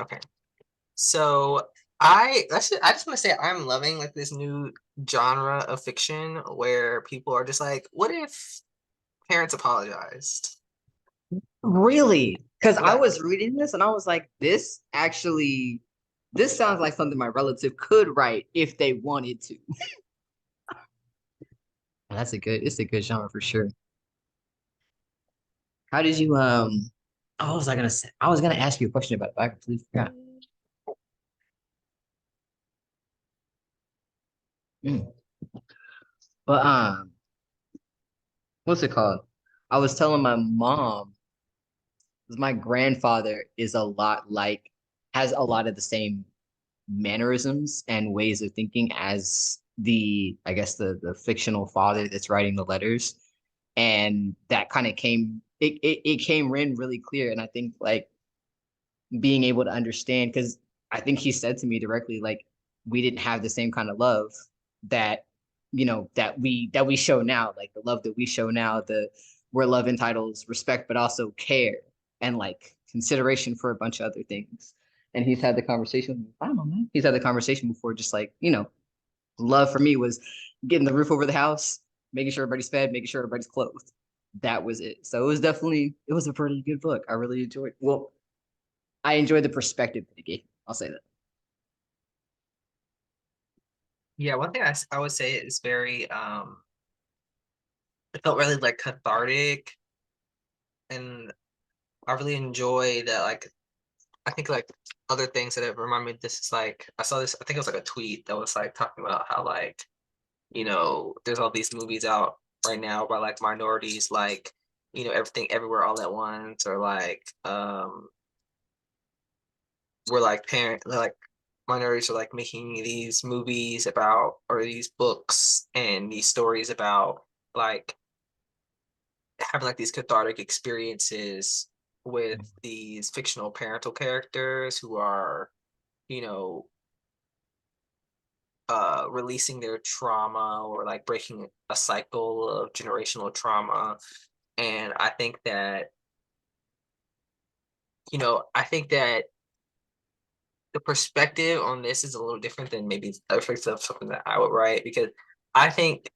Okay. So I just want to say I'm loving like this new genre of fiction where people are just like, what if parents apologized? Really? Because I Yeah. was reading this and I was like, this sounds like something my relative could write if they wanted to. It's a good genre for sure. How did you, oh, what was I gonna say? I was gonna ask you a question about it, but I completely forgot. Mm. But, what's it called? I was telling my mom, 'cause my grandfather is a lot like, has a lot of the same mannerisms and ways of thinking as I guess the fictional father that's writing the letters. And that kind of it came in really clear. And I think like being able to understand, because I think he said to me directly, like, we didn't have the same kind of love that, that we show now, like the love that we show now, where love entitles respect, but also care and like consideration for a bunch of other things. And he's had the conversation, I don't know, man. He's had the conversation before, just like, love for me was getting the roof over the house, making sure everybody's fed, making sure everybody's clothed. That was it. So it was a pretty good book. I really enjoyed. Well, I enjoyed the perspective that it gave. I'll say that. Yeah, one thing I would say is very it felt really like cathartic, and I really enjoy that like I think like other things that have reminded me of this is like I saw this, I think it was like a tweet that was like talking about how like, there's all these movies out right now by like minorities, like, everything everywhere all at once, or like we're like like minorities are like making these movies about or these books and these stories about like having like these cathartic experiences with these fictional parental characters who are, you know, releasing their trauma or like breaking a cycle of generational trauma. And I think that the perspective on this is a little different than maybe the perspective of something that I would write, because I think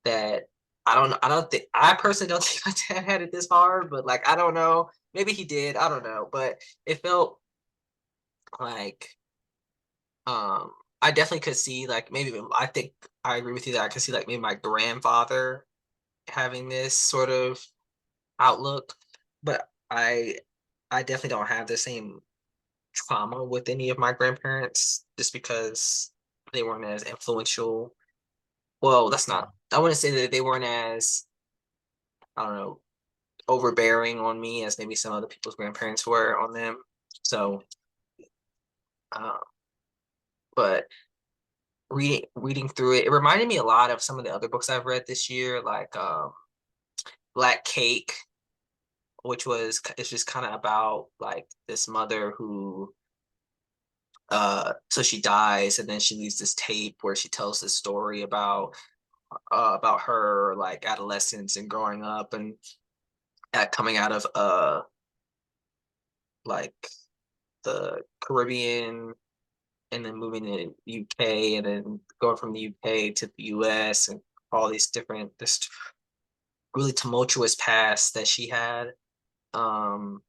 that I personally don't think my dad had it this hard, but like I don't know. Maybe he did, I don't know. But it felt like um I definitely could see like maybe I think I agree with you that I could see like maybe my grandfather having this sort of outlook, but I definitely don't have the same trauma with any of my grandparents just because they weren't as influential. Well, that's not, I wouldn't say that they weren't as, I don't know, overbearing on me as maybe some other people's grandparents were on them. So, uh, but reading through it, it reminded me a lot of some of the other books I've read this year, like Black Cake, which was it's just kind of about like this mother who so she dies and then she leaves this tape where she tells this story about her like adolescence and growing up and coming out of like the Caribbean and then moving to UK and then going from the UK to the US and all these different this really tumultuous past that she had. Um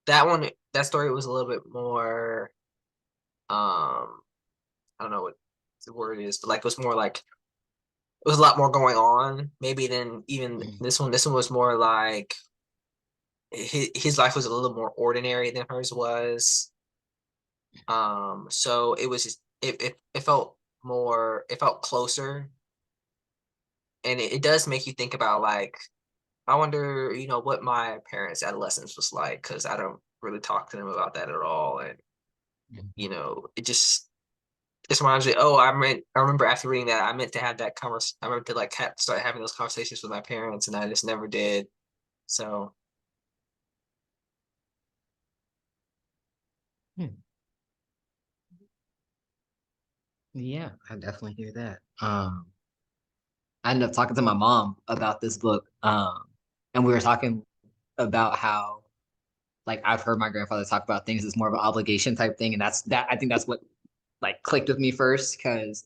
that story was a little bit more I don't know what the word is, but like it was more like it was a lot more going on maybe than even Mhm. this one. This one was more like his life was a little more ordinary than hers was. So it was just it felt more, it felt closer, and it does make you think about like I wonder, what my parents' adolescence was like because I don't really talk to them about that at all, and it just reminds me. Oh, I remember after reading that, I meant to have that conversation. I remember to like start having those conversations with my parents, and I just never did. So Hmm. Yeah, I definitely hear that. I ended up talking to my mom about this book. And we were talking about how like I've heard my grandfather talk about things as more of an obligation type thing, and that I think that's what like clicked with me first because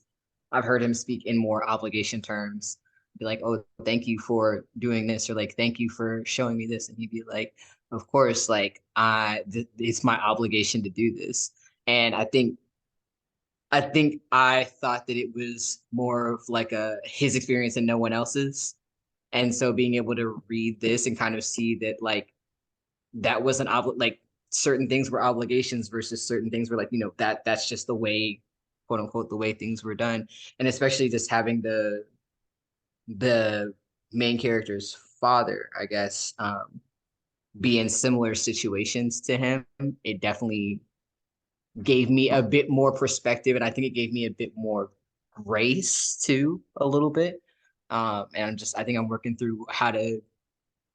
I've heard him speak in more obligation terms. Be like, oh, thank you for doing this, or like, thank you for showing me this, and he'd be like, of course, like it's my obligation to do this, and I thought that it was more of like a his experience and no one else's, and so being able to read this and kind of see that like that was an like certain things were obligations versus certain things were like that's just the way, quote unquote, the way things were done, and especially just having the main character's father, I guess, be in similar situations to him. It definitely gave me a bit more perspective, and I think it gave me a bit more grace too, a little bit. And I think I'm working through how to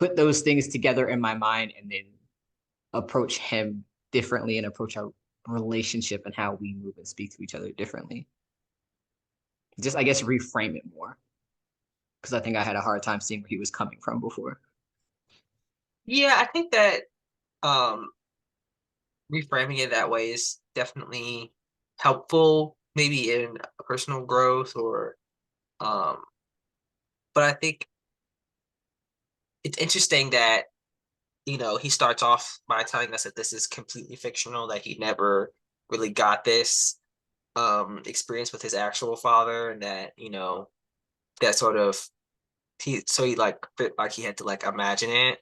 put those things together in my mind and then approach him differently and approach our relationship and how we move and speak to each other differently. Just, I guess, reframe it more because I think I had a hard time seeing where he was coming from before. Yeah, I think that um reframing it that way is definitely helpful, maybe in personal growth or um but I think it's interesting that he starts off by telling us that this is completely fictional, that he never really got this experience with his actual father, and that, that sort of he like fit like he had to like imagine it.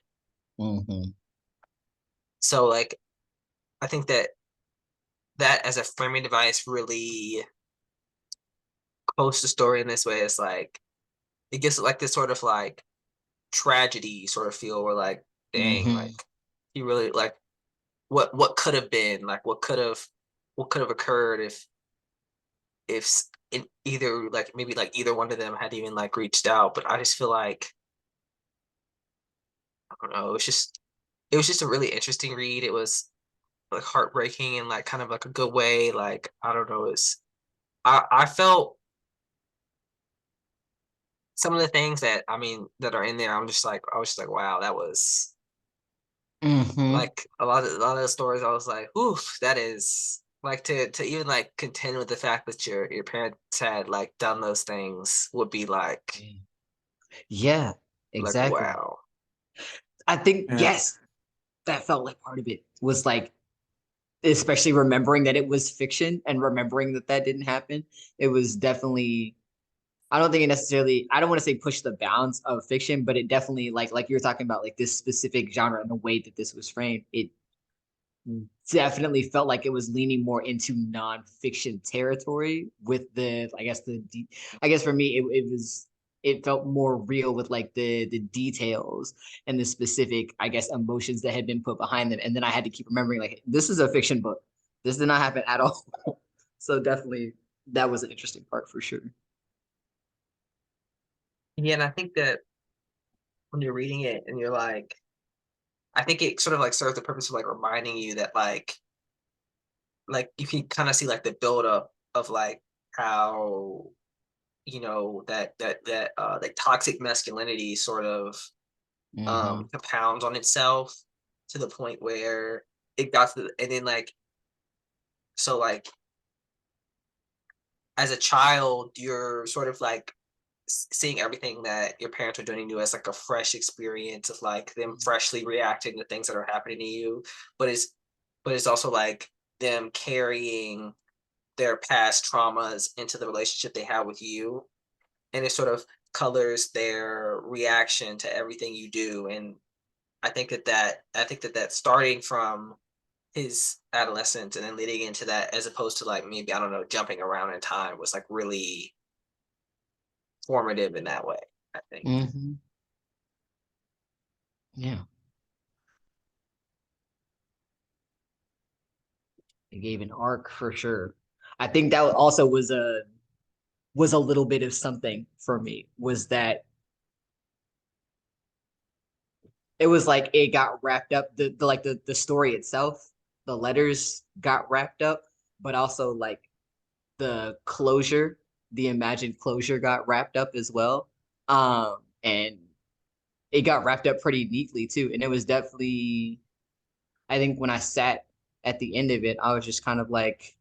Mm-hmm. So like I think that as a framing device really close the story in this way is like it gives it like this sort of like tragedy sort of feel where like dang Mm-hmm. like he really like what could have been like what could have occurred if in either like maybe like either one of them had even like reached out. But I just feel like I don't know, it was just a really interesting read. It was like heartbreaking in like kind of like a good way. Like I don't know, it's I felt some of the things that I mean that are in there. I was just like wow, that was Mm-hmm. like a lot of the stories. I was like, oof, that is like to even like contend with the fact that your parents had like done those things would be Yeah, like exactly. wow. I think, Yeah. yes, that felt like part of it was like, especially remembering that it was fiction and remembering that that didn't happen. It was definitely, I don't think it necessarily, I don't want to say push the bounds of fiction, but it definitely, like you were talking about, like this specific genre and the way that this was framed, it definitely felt like it was leaning more into nonfiction territory with I guess I guess for me it felt more real with like the details and the specific, I guess, emotions that had been put behind them. And then I had to keep remembering like this is a fiction book. This did not happen at all. So definitely that was an interesting part for sure. Yeah, and I think that when you're reading it and you're like, I think it sort of like serves the purpose of like reminding you that like you can kind of see like the buildup of like how that toxic masculinity sort of Mm-hmm. compounds on itself to the point where it got to and then like so like as a child you're sort of like seeing everything that your parents are doing to you as like a fresh experience of like them freshly reacting to things that are happening to you, but it's also like them carrying their past traumas into the relationship they have with you, and it sort of colors their reaction to everything you do. And I think that starting from his adolescence and then leading into that, as opposed to like maybe I don't know jumping around in time, was like really formative in that way, I think. Mm-hmm. Yeah. It gave an arc for sure. I think that also was a little bit of something for me was that it was like it got wrapped up the like the story itself, the letters got wrapped up, but also like the closure, the imagined closure got wrapped up as well. And it got wrapped up pretty neatly too, and it was definitely I think when I sat at the end of it, I was just kind of like,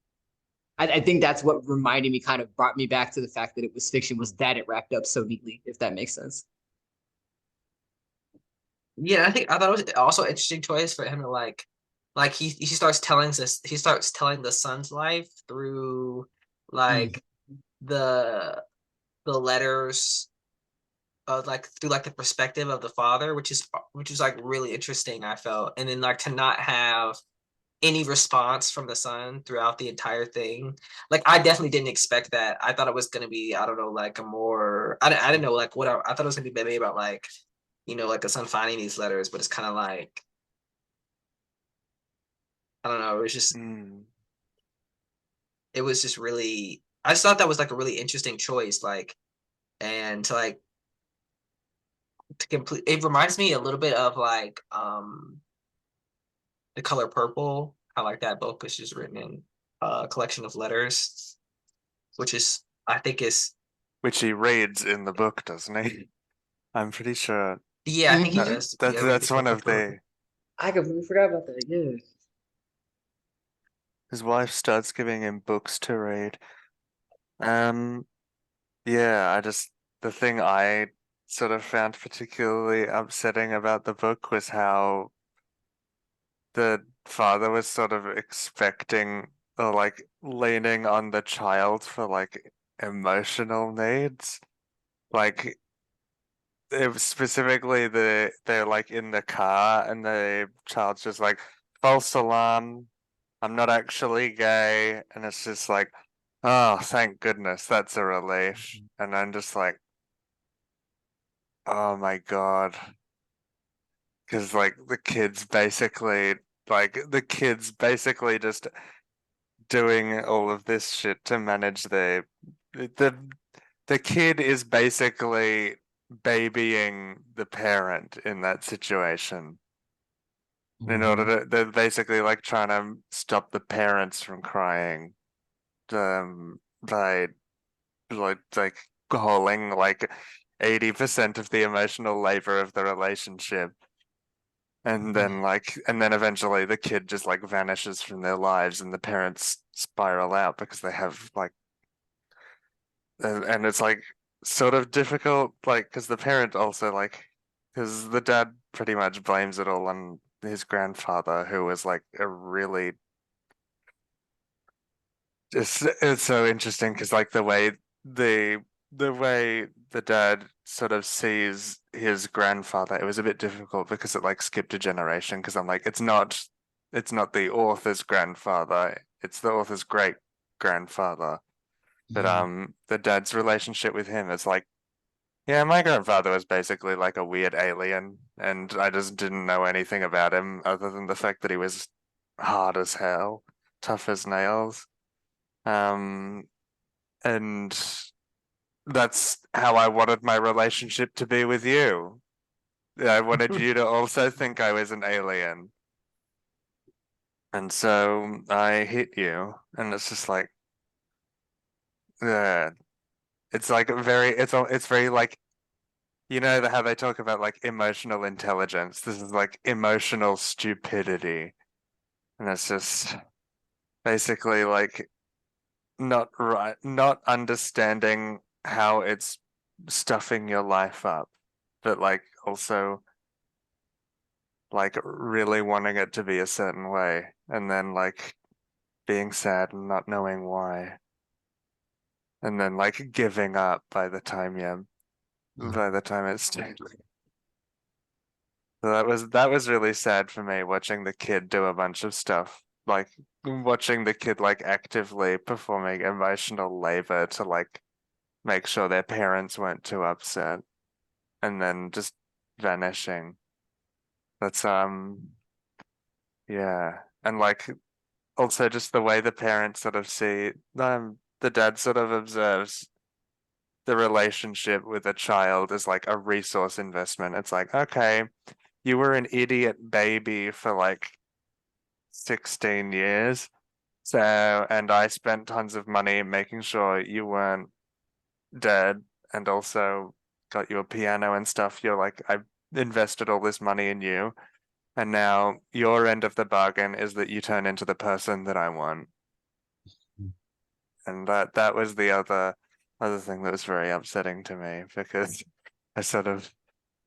I think that's what reminded me, kind of brought me back to the fact that it was fiction, was that it wrapped up so neatly, if that makes sense. Yeah, I thought it was also an interesting choice for him to like he starts telling this he starts telling the son's life through Mm. like the letters of like through like the perspective of the father, which is like really interesting, I felt. And then like to not have any response from the son throughout the entire thing. Like I definitely didn't expect that. I thought it was gonna be, I don't know, like a more I didn't know like what I thought it was gonna be maybe about like, like a son finding these letters, but it's kind of like I don't know, Mm. it was just really I just thought that was like a really interesting choice. Like and to like to complete it reminds me a little bit of like The Color Purple. I like that book. It's just written in a collection of letters, which is I think is Which he reads in the book, doesn't he? I'm pretty sure yeah, I think he that, Hmm. does. that Yeah, read The that's one Color of Purple. I completely forgot about that. Yeah. his wife starts giving him books to read. Um, yeah, the thing I sort of found particularly upsetting about the book was how the father was sort of expecting or like leaning on the child for like emotional needs. Like it was specifically they're like in the car and the child's just like false alarm. I'm not actually gay, and it's just like, oh, thank goodness, that's a relief. And I'm just like, oh my God, because the kids basically just doing all of this shit to manage the the kid is basically babying the parent in that situation. In order Hmm. to, they're basically like trying to stop the parents from crying, by like calling like 80% of the emotional labor of the relationship. And then eventually the kid just like vanishes from their lives and the parents spiral out because they have like and it's like sort of difficult, like because the parent also like because the dad pretty much blames it all on his grandfather, who was like a really it's so interesting because like the the way the dad sort of sees his grandfather, it was a bit difficult because it like skipped a generation. Because I'm like, it's not the author's grandfather, it's the author's great grandfather. But Hmm. the dad's relationship with him is like, yeah, my grandfather was basically like a weird alien, and I just didn't know anything about him other than the fact that he was hard as hell, tough as nails. Um, and that's how I wanted my relationship to be with you. I wanted you to also think I was an alien. And so I hit you. And it's just like, yeah, it's like it's very like, how they talk about like emotional intelligence. This is like emotional stupidity. And it's just basically like not understanding how it's stuffing your life up, but like also like really wanting it to be a certain way and then like being sad and not knowing why and then like giving up by the time it's too late. So that was really sad for me, watching the kid do a bunch of stuff, like watching the kid like actively performing emotional labor to like make sure their parents weren't too upset and then just vanishing. That's yeah. And like also just the way the parents sort of see the dad sort of observes the relationship with a child as like a resource investment. It's like, okay, you were an idiot baby for like 16 years. So, and I spent tons of money making sure you weren't dead and also got you a piano and stuff. You're like, I invested all this money in you. And now your end of the bargain is that you turn into the person that I want. And that was the other thing that was very upsetting to me, because I sort of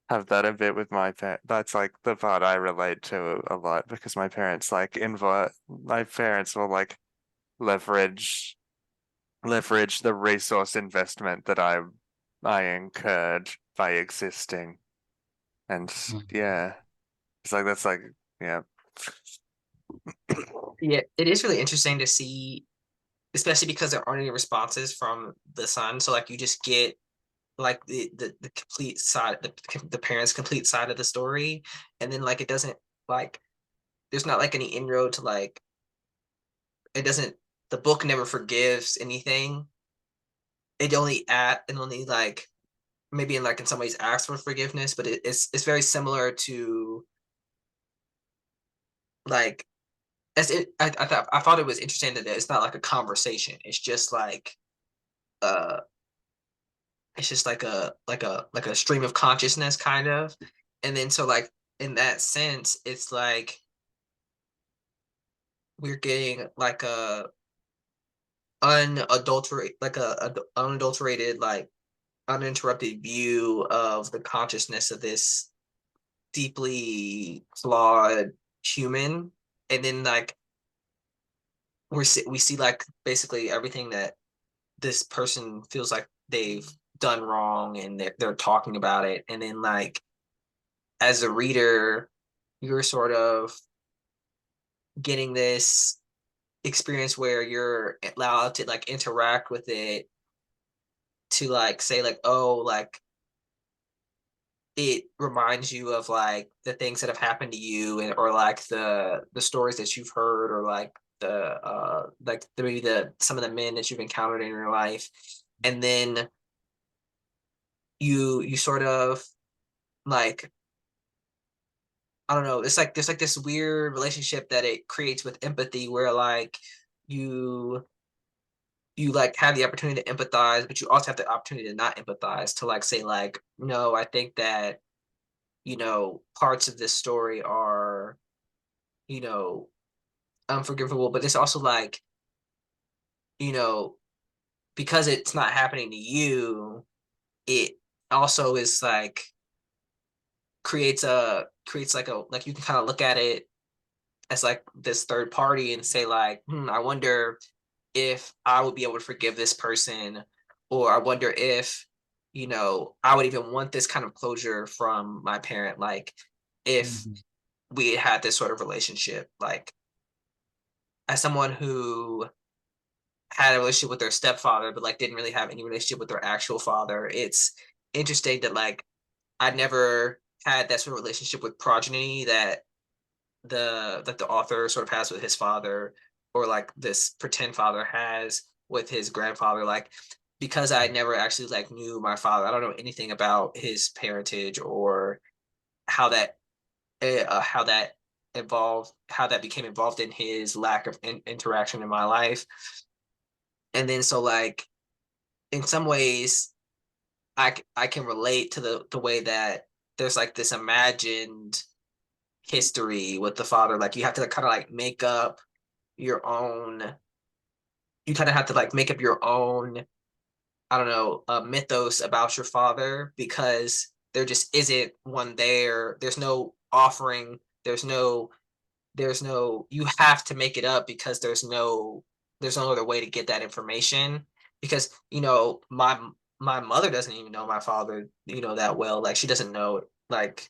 have that a bit with my parents. That's like the part I relate to a lot, because my parents like invert. My parents will like leverage leverage the resource investment that I incurred by existing, and yeah, it's like that's like yeah. Yeah, it is really interesting to see, especially because there aren't any responses from the son. So like you just get like the complete side, the parents' complete side of the story, and then like it doesn't like there's not like any inroad to like it doesn't the book never forgives anything. It only at and only like maybe in like in some ways asks for forgiveness, but it's very similar to like as it I thought it was interesting that it's not like a conversation. Uh it's just like a stream of consciousness kind of. And then so like in that sense, it's like we're getting like a unadulterated unadulterated like uninterrupted view of the consciousness of this deeply flawed human. And then like we see like basically everything that this person feels like they've done wrong, and they're talking about it. And then like as a reader, you're sort of getting this experience where you're allowed to like interact with it, to like say like, oh, like it reminds you of like the things that have happened to you, and or like the stories that you've heard, or like maybe the some of the men that you've encountered in your life. And then you sort of like, I don't know, it's like there's like this weird relationship that it creates with empathy, where like you you like have the opportunity to empathize, but you also have the opportunity to not empathize, to like say like, no, I think that, parts of this story are, you know, unforgivable, but it's also like, you know, because it's not happening to you, it also is like creates like you can kind of look at it as like this third party and say like, I wonder if I would be able to forgive this person, or I wonder if, I would even want this kind of closure from my parent, like if Mhm. we had this sort of relationship. Like as someone who had a relationship with their stepfather, but like didn't really have any relationship with their actual father, it's interesting that like I never had that sort of relationship with progeny that the author sort of has with his father, or like this pretend father has with his grandfather. Like because I never actually like knew my father, I don't know anything about his parentage, or how that how that how that became involved in his lack of interaction in my life. And then so like in some ways I can relate to the way that there's like this imagined history with the father. Like you have to kind of like make up your own you kind of have to like make up your own, I don't know, mythos about your father, because there just isn't one there. There's no offering. There's no you have to make it up, because there's no other way to get that information. Because my mother doesn't even know my father, that well. Like she doesn't know, like,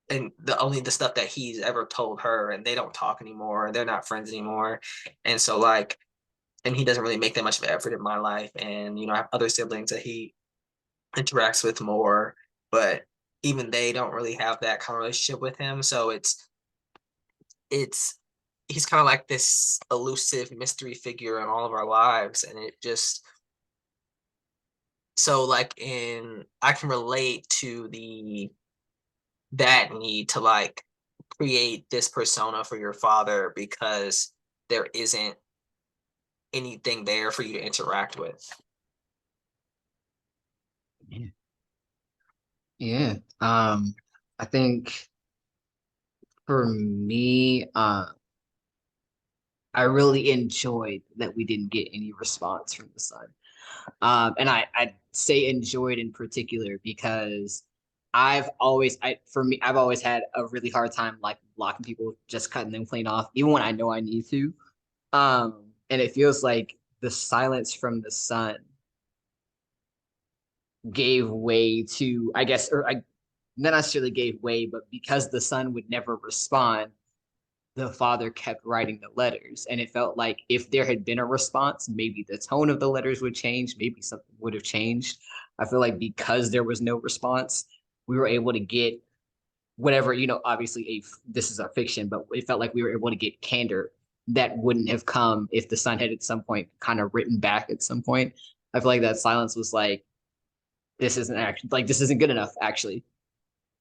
and the stuff that he's ever told her, and they don't talk anymore, and they're not friends anymore. And so like, and he doesn't really make that much of an effort in my life. And I have other siblings that he interacts with more, but even they don't really have that kind of relationship with him. So it's he's kind of like this elusive mystery figure in all of our lives. And it just, so like, in I can relate to the that need to like create this persona for your father, because there isn't anything there for you to interact with. Yeah. Yeah. I think For me, I really enjoyed that we didn't get any response from the son. And I say enjoyed in particular because I've always had a really hard time like blocking people, just cutting them clean off, even when I know I need to. And it feels like the silence from the son gave way to, I guess, or I not necessarily gave way, but because the son would never respond, the father kept writing the letters. And it felt like if there had been a response, maybe the tone of the letters would change, maybe something would have changed. I feel like because there was no response, we were able to get whatever, obviously this is a fiction, but it felt like we were able to get candor that wouldn't have come if the son had at some point kind of written back at some point. I feel like that silence was like, this isn't good enough, actually.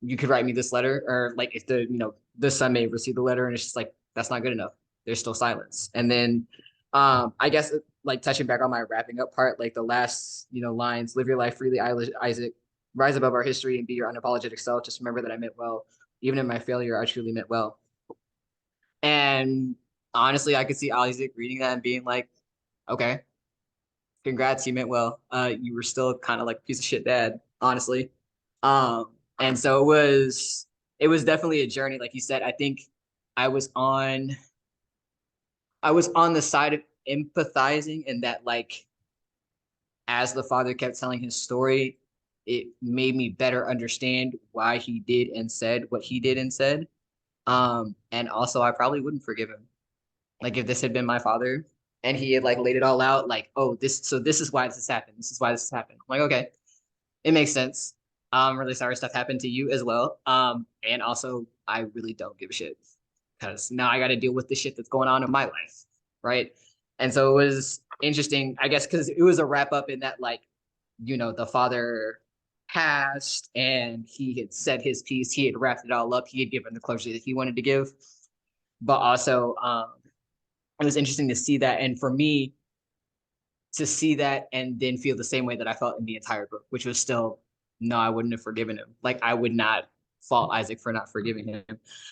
You could write me this letter, or like if the son may receive the letter and it's just like that's not good enough, there's still silence. And then I guess like touching back on my wrapping up part, like the last lines: live your life freely, Isaac, rise above our history and be your unapologetic self. Just remember that I meant well. Even in my failure, I truly meant well. And honestly, I could see Isaac reading that and being like, okay, congrats, you meant well. You were still kind of like a piece of shit dad, honestly. And so it was definitely a journey, like you said. I think I was on I was on the side of empathizing, and that like as the father kept telling his story, it made me better understand why he did and said what he did and said. And also I probably wouldn't forgive him. Like if this had been my father and he had like laid it all out, like, oh, this is why this has happened. This is why this has happened. I'm like, okay, it makes sense. Really sorry stuff happened to you as well. And also I really don't give a shit because now I got to deal with the shit that's going on in my life, right? And so it was interesting, I guess, because it was a wrap up in that like, the father passed and he had said his piece, he had wrapped it all up, he had given the closure that he wanted to give, but also it was interesting to see that, and for me to see that and then feel the same way that I felt in the entire book, which was still, no, I wouldn't have forgiven him. Like I would not fault Isaac for not forgiving him.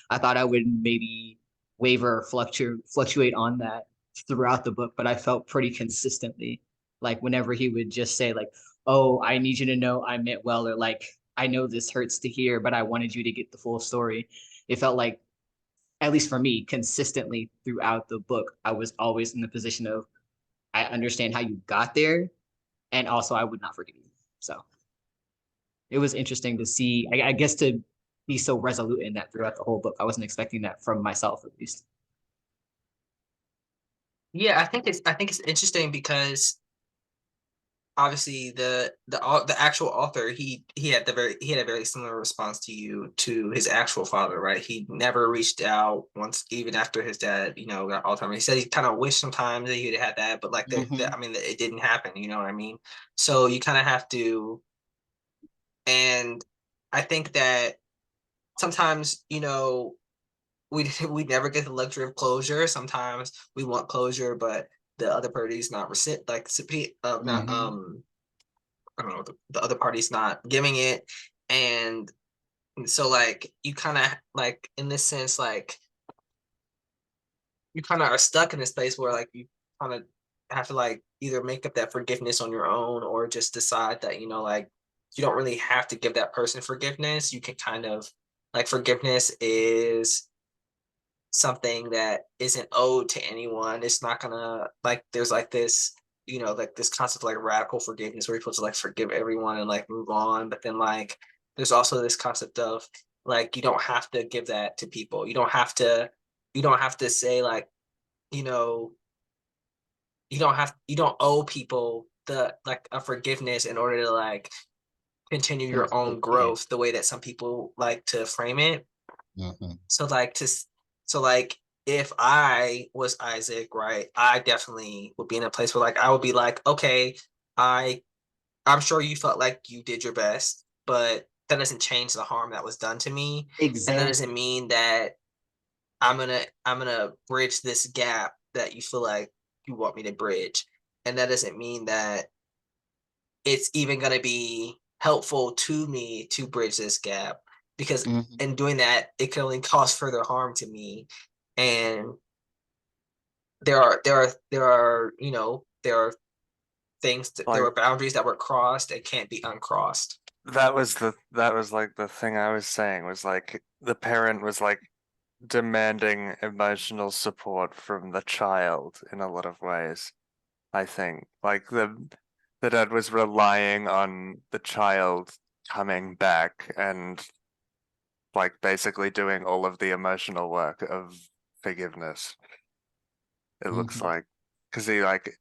I thought I would maybe waver, fluctuate on that throughout the book, but I felt pretty consistently like whenever he would just say like, "Oh, I need you to know I meant well," or like, "I know this hurts to hear, but I wanted you to get the full story." It felt like, at least for me, consistently throughout the book, I was always in the position of I understand how you got there, and also I would not forgive you. So it was interesting to see, I guess, to be so resolute in that throughout the whole book. I wasn't expecting that from myself, at least. Yeah, I think it's interesting because obviously the actual author he had a very similar response to you to his actual father, right? He never reached out once, even after his dad got Alzheimer's. He said he kind of wished sometimes that he'd had that, but like Mm-hmm. I mean it didn't happen, you know what I mean? So you kind of have to. And I think that sometimes we never get the luxury of closure. Sometimes we want closure, but the other party's not recipient of not Mm-hmm. I don't know, the other party's not giving it. And so like you kind of like in this sense, like you kind of are stuck in this place where like you kind of have to like either make up that forgiveness on your own or just decide that like you don't really have to give that person forgiveness. You can kind of like forgiveness is something that isn't owed to anyone. It's not gonna like there's like this, like this concept of like radical forgiveness where you're supposed to like forgive everyone and like move on. But then like there's also this concept of like you don't have to give that to people. You don't have to say like, you know, you don't owe people the like a forgiveness in order to like continue your own Yeah. growth the way that some people like to frame it. Mm-hmm. So like to so like if I was Isaac, right, I definitely would be in a place where like I would be like, okay, I I'm sure you felt like you did your best, but that doesn't change the harm that was done to me. And that doesn't Exactly. mean that I'm gonna bridge this gap that you feel like you want me to bridge. And that doesn't mean that it's even gonna be helpful to me to bridge this gap. because Mhm. in doing that, it can only cause further harm to me. And there are there are there Like were boundaries that were crossed that can't be uncrossed. that was like the thing I was saying was like the parent was like demanding emotional support from the child in a lot of ways. I think like the dad was relying on the child coming back and like basically doing all of the emotional work of forgiveness. It looks Mhm. like because he like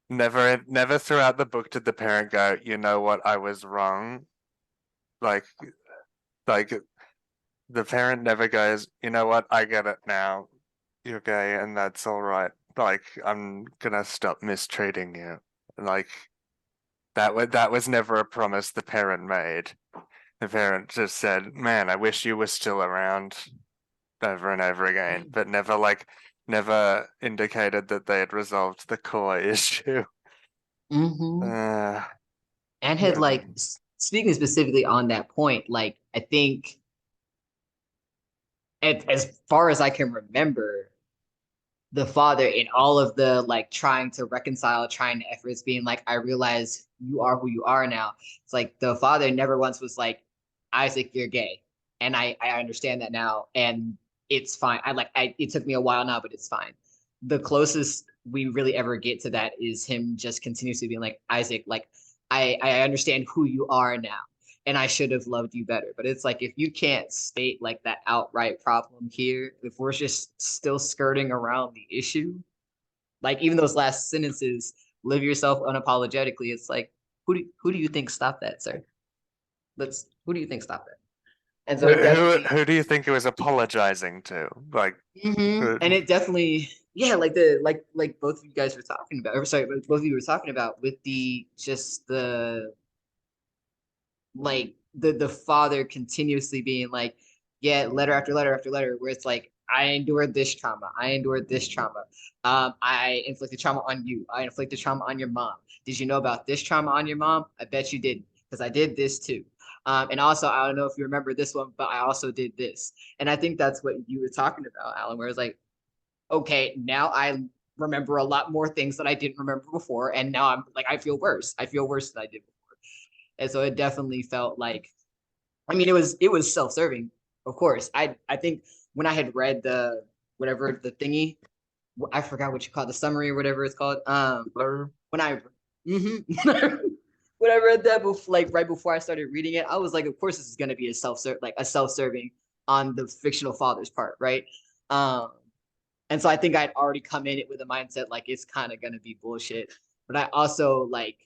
never throughout the book did the parent go, you know what, I was wrong. Like like the parent never goes, you know what, I get it now. You're gay and that's all right. Like I'm gonna stop mistreating you. Like that was never a promise the parent made. The parent just said, "Man, I wish you were still around," over and over again, but never indicated that they had resolved the core issue. Mhm. Uh, And had yeah. like speaking specifically on that point, like I think as far as I can remember, the father in all of the like trying to reconcile, trying to efforts, being like, I realize you are who you are now. It's like the father never once was like, Isaac, you're gay. And I understand that now. And it's fine. It took me a while now, but it's fine. The closest we really ever get to that is him just continuously being like, Isaac, like I understand who you are now and I should have loved you better. But it's like if you can't state like that outright problem here, if we're just still skirting around the issue, like even those last sentences, live yourself unapologetically. It's like who do you think stopped that, sir? Let's who do you think stopped that? And so it definitely, Who do you think it was apologizing to? Like, and it definitely, yeah, like like both of you guys were talking about, or sorry, both of you were talking about with the just the like the father continuously being like, yeah, letter after letter after letter, where it's like, I endured this trauma, I endured this trauma, I inflicted trauma on you, I inflicted trauma on your mom. Did you know about this trauma on your mom? I bet you didn't, because I did this too. And also, I don't know if you remember this one, but I also did this. And I think that's what you were talking about, Alan, where it's like, okay, now I remember a lot more things that I didn't remember before, and now I'm like, I feel worse. I feel worse than I did before. And so it definitely felt like, I mean, it was self-serving, of course. I think when I had read the whatever the thingy, I forgot what you call it, the summary or whatever it's called. Blur. When I mhm. When I read that before, like right before I started reading it, I was like, of course this is gonna be a self-serving on the fictional father's part, right? Um, and so I think I'd already come in it with a mindset like it's kind of gonna be bullshit. But I also like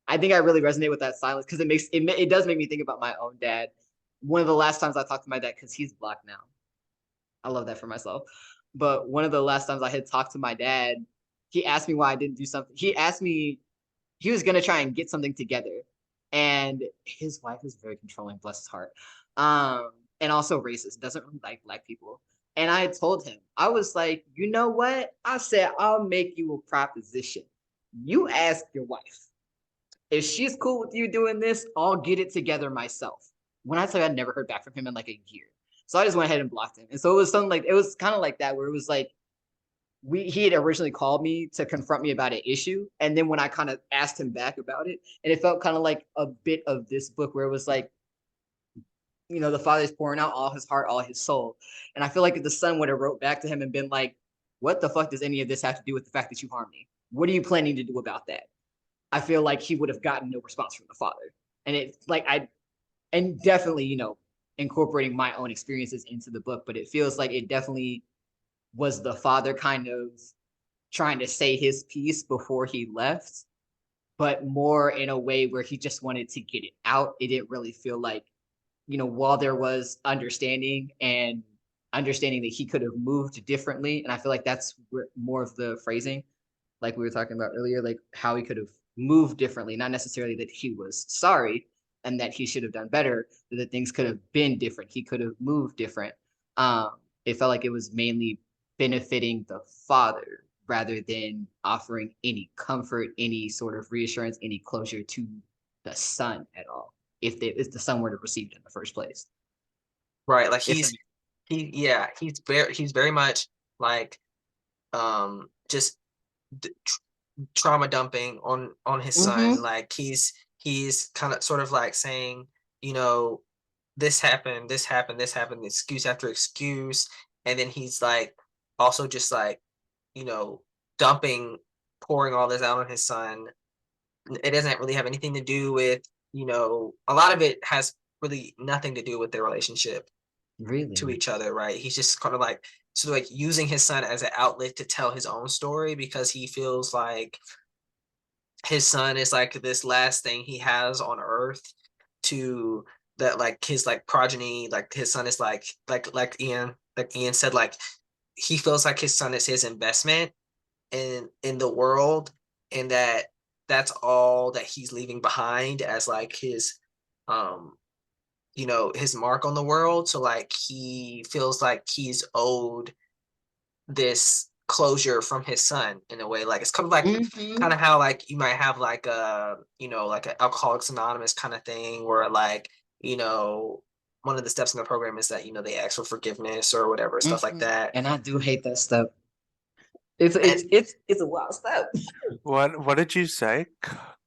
I think I really resonate with that silence because it does make me think about my own dad. One of the last times I talked to my dad, because he's black now. I love that for myself. But one of the last times I had talked to my dad, he asked me why I didn't do something. He asked me, he was gonna try and get something together. And his wife is very controlling, bless his heart. And also racist, doesn't really like black people. And I told him, I was like, you know what? I said, I'll make you a proposition. You ask your wife. If she's cool with you doing this, I'll get it together myself. When I tell you I never heard back from him in like a year. So I just went ahead and blocked him. And so it was something like, it was kind of like that, where it was like, he had originally called me to confront me about an issue. And then when I kind of asked him back about it, and it felt kind of like a bit of this book where it was like, the father's pouring out all his heart, all his soul. And I feel like if the son would have wrote back to him and been like, what the fuck does any of this have to do with the fact that you harmed me? What are you planning to do about that? I feel like he would have gotten no response from the father. And it's like and definitely, incorporating my own experiences into the book, but it feels like it definitely was the father kind of trying to say his piece before he left, but more in a way where he just wanted to get it out. It didn't really feel like, while there was understanding that he could have moved differently. And I feel like that's more of the phrasing, like we were talking about earlier, like how he could have moved differently, not necessarily that he was sorry and that he should have done better, but that things could have been different. He could have moved different. It felt like it was mainly benefiting the father rather than offering any comfort, any sort of reassurance, any closure to the son at all, if the son were to receive it in the first place. right. Like If he's very much like just trauma dumping on his son. mm-hmm, Like he's kind of sort of like saying, you know, this happened, this happened, this happened, excuse after excuse, and then he's like also just like, you know, dumping, pouring all this out on his son. It doesn't really have anything to do with, you know, a lot of it has really nothing to do with their relationship to really, each other, right? He's just kind of like sort of like using his son as an outlet to tell his own story because he feels like his son is like this last thing he has on earth to that like his like progeny, like his son is like Ian said, like he feels like his son is his investment in the world, and that's all that he's leaving behind as like his um you know, his mark on the world. So like he feels like he's owed this closure from his son in a way. Like it's mm-hmm, kind of how like you might have like a, you know, like an Alcoholics Anonymous kind of thing where like, you know, one of the steps in the program is that, you know, they ask for forgiveness or whatever, stuff like mm-hmm. that. And I do hate that stuff. It's And it's it's it's a wild step. What did you say?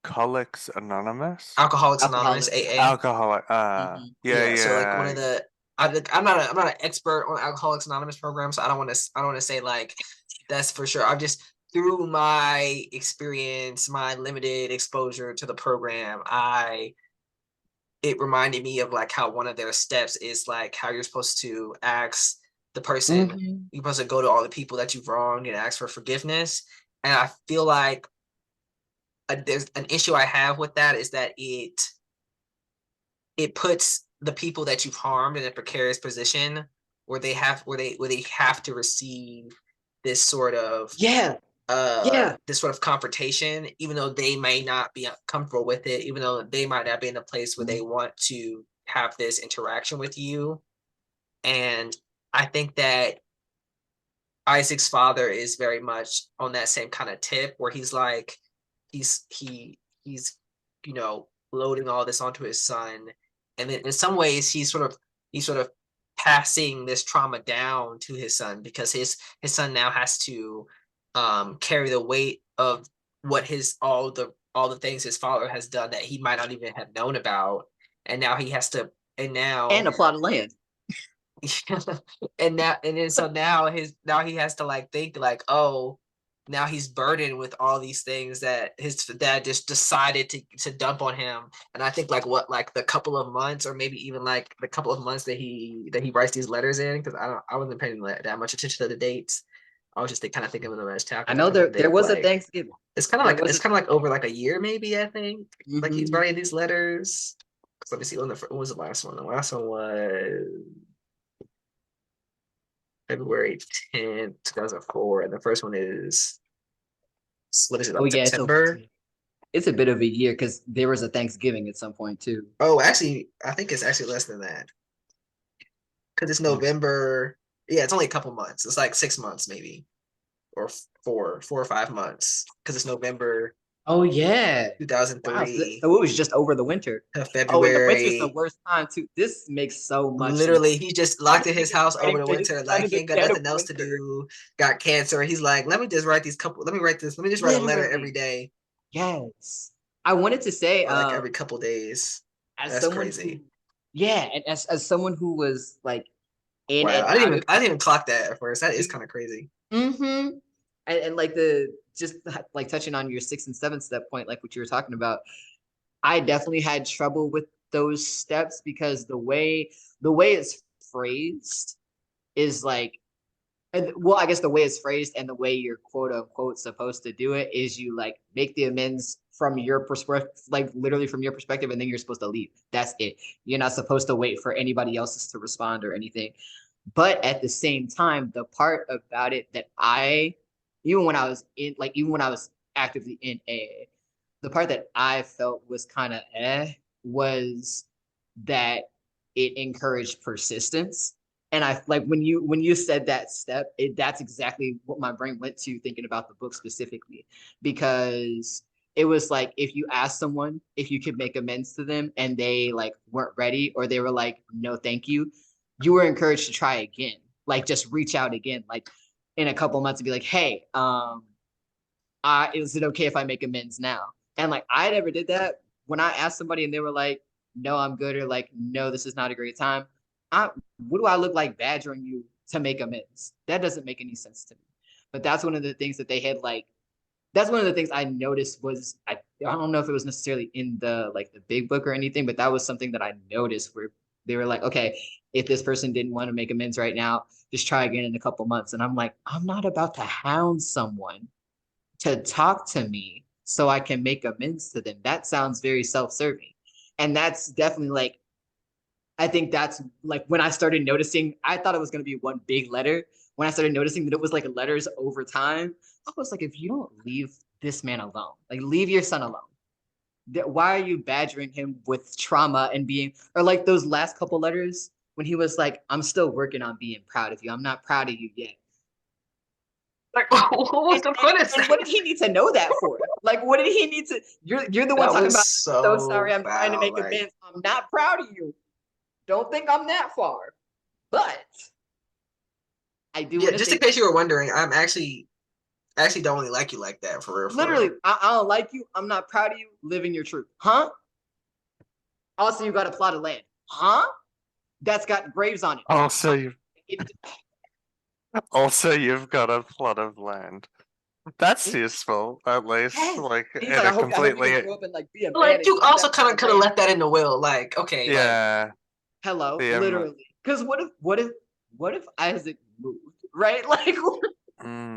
Colics Anonymous? Alcoholics Anonymous, Alcoholics. AA. Alcoholic. Mm-hmm. Yeah, Yeah, so like one yeah. of the I'm not an expert on Alcoholics Anonymous program, so I don't want to say like that's for sure. I've just through my experience, my limited exposure to the program, I it reminded me of like how one of their steps is like how you're supposed to ask the person, Mm-hmm. you're supposed to go to all the people that you've wronged and ask for forgiveness. And I feel like there's an issue I have with that is that it puts the people that you've harmed in a precarious position where they have to receive this sort of Yeah, yeah. confrontation, even though they may not be comfortable with it, even though they might not be in a place where they want to have this interaction with you. And I think that Isaac's father is very much on that same kind of tip where he's like he's you know loading all this onto his son, and then in some ways he's sort of passing this trauma down to his son because his son now has to carry the weight of what his all the things his father has done that he might not even have known about, and now he has to and And now a plot of land. and then so now he has to like think like, oh, now he's burdened with all these things that his dad just decided to dump on him. And I think like what like the couple of months or maybe even like the couple of months that he writes these letters in, because I wasn't paying that much attention to the dates. I was just kind of thinking of them as I chapters. know I think there they've was a like Thanksgiving. it's kind of There like was it's a kind of like over like a year maybe, I think. Like he's mm-hmm. writing these letters. 'Cause let me see when was the last one? The last one was February 10th, 2004, and the first one is what is it Oh like yeah, September? it's a bit of a year because there was a Thanksgiving at some point too. Oh, actually, I think it's actually less than that because it's Mm. November. Yeah, it's only a couple months. It's like 6 months maybe, or 4 or 5 months because it's November Oh yeah. Wow. So, 2003 so it was just over the winter. to Oh, and the winter's the February. worst time too. This makes so much sense. Literally, he just Why locked is in he his just house over writing the to his winter. son Like in he the ain't got dead of nothing else to winter? do. Got cancer. He's like, let me just write these couple. Let me write this. Let me just write a letter every Literally. day Yes. I wanted to say, or like every couple days. as That's someone crazy. who, yeah, and as someone who was like in Wow, and I didn't out even of I didn't even clock that at first. That is it. kind of crazy. Mm-hmm. And like the just like touching on your sixth and seventh step point, like what you were talking about, I definitely had trouble with those steps because the way it's phrased is like and well, I guess the way it's phrased and the way you're quote unquote supposed to do it is you like make the amends from your perspective, like literally from your perspective, and then you're supposed to leave. That's it. You're not supposed to wait for anybody else's to respond or anything. But at the same time, the part about it that even when I was actively in AA, the part that I felt was kind of was that it encouraged persistence. And I like when you said that step, that's exactly what my brain went to thinking about the book specifically, because it was like if you ask someone if you could make amends to them and they like weren't ready or they were like no thank you, you were encouraged to try again. Like just reach out again, like in a couple months and be like, hey, is it okay if I make amends now? And like I never did that. When I asked somebody and they were like, no, I'm good, or like, no, this is not a great time. I What do I look like badgering you to make amends? That doesn't make any sense to me. But that's one of the things that they had like that's one of the things I noticed was I don't know if it was necessarily in the like the big book or anything, but that was something that I noticed where they were like, okay, if this person didn't want to make amends right now, just try again in a couple months. And I'm like, I'm not about to hound someone to talk to me so I can make amends to them. That sounds very self-serving. And that's definitely like, I think that's like when I started noticing, I thought it was going to be one big letter. When I started noticing that it was like letters over time, I was like, if you don't leave this man alone, like leave your son alone. Why are you badgering him with trauma and being, or like those last couple letters when he was like, I'm still working on being proud of you. I'm not proud of you yet. Like, what was And, the and, point of and that? what did he need to know that for? Like, what did he need to? You're the one That talking was about. So sorry, so I'm trying to foul. make Like, amends. I'm not proud of you. Don't think I'm that far, but I do yeah, want to just in say case you were wondering, I actually don't really like you like that for real, for literally, real. I don't like you. I'm not proud of you. Living your truth, huh? Also, you got a plot of land, huh? That's got graves on it. Also, Huh? you It, also you've got a plot of land. That's it, useful, at least. yes. Like And he's in like, a I hope you can completely, grow up and like be a man Like, and you keep also that kind plot of of could have land. left that in the will. Like, okay, like, yeah, Hello, the literally. Because what if Isaac moved, right? Like,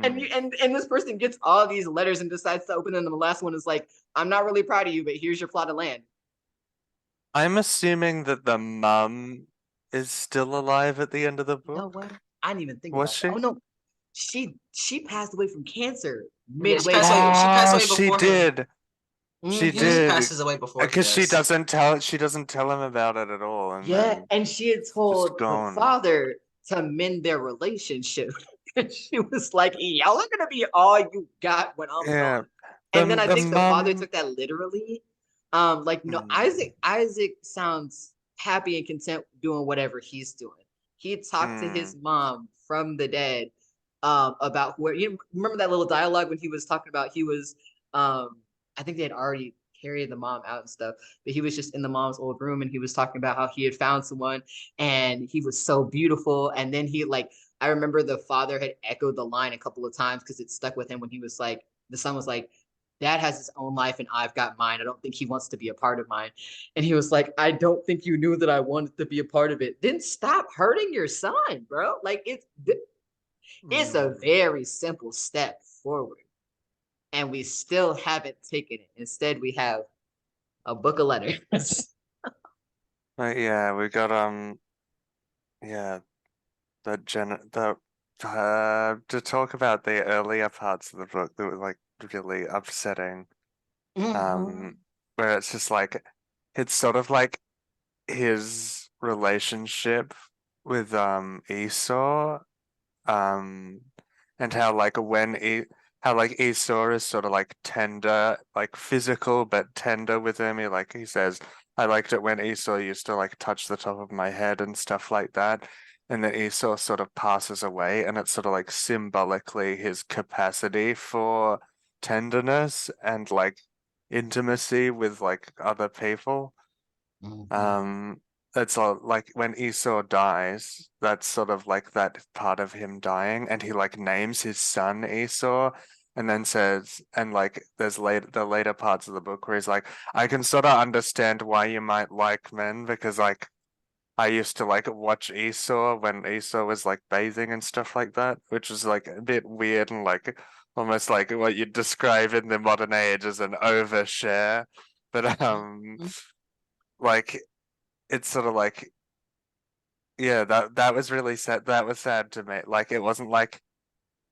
and mm. this person gets all these letters and decides to open them. And the last one is like, I'm not really proud of you, but here's your plot of land. I'm assuming that the mum is still alive at the end of the You know book. what? I didn't even think Was about that. she? Oh no, she passed away from cancer yeah, she midway passed through. away. She passed Oh, away she before him. did. She Yeah, she Hmm. did. passes away before he Because does. she doesn't tell him about it at all, and Yeah, then and she had it's just told the gone. father to mend their relationship. And she was like, y'all are gonna be all you got when I'm Yeah, gone. And then I the think the father mum. took that literally. Like no, Mm, Isaac sounds happy and content doing whatever he's doing. He talked to his mm, mom from the dead about where you remember that little dialogue when he was talking about he was I think they had already carried the mom out and stuff, but he was just in the mom's old room and he was talking about how he had found someone and he was so beautiful. And then he like I remember the father had echoed the line a couple of times because it stuck with him when he was like the son was like, Dad has his own life and I've got mine. I don't think he wants to be a part of mine. And he was like, I don't think you knew that I wanted to be a part of it. Then stop hurting your son, bro. Like it's a mm. very simple step forward. And we still haven't taken it. Instead, we have a book of letters. But yeah, we got yeah, the to talk about the earlier parts of the book that were like really upsetting. Mhm. Um, where it's just like it's sort of like his relationship with Esau, um, and how like how like Esau is sort of like tender, like physical but tender with him. He says, I liked it when Esau used to like touch the top of my head and stuff like that. And then Esau sort of passes away, and it's sort of like symbolically his capacity for tenderness and like intimacy with like other people. Mhm. Um, it's like when Esau dies, that's sort of like that part of him dying, and he like names his son Esau, and then says, and like there's the later parts of the book where he's like, I can sort of understand why you might like men because like I used to like watch Esau when Esau was like bathing and stuff like that, which is like a bit weird and like almost like what you'd describe in the modern age as an overshare. But Mhm. like it's sort of like yeah, that was really sad. That was sad to me. Like it wasn't like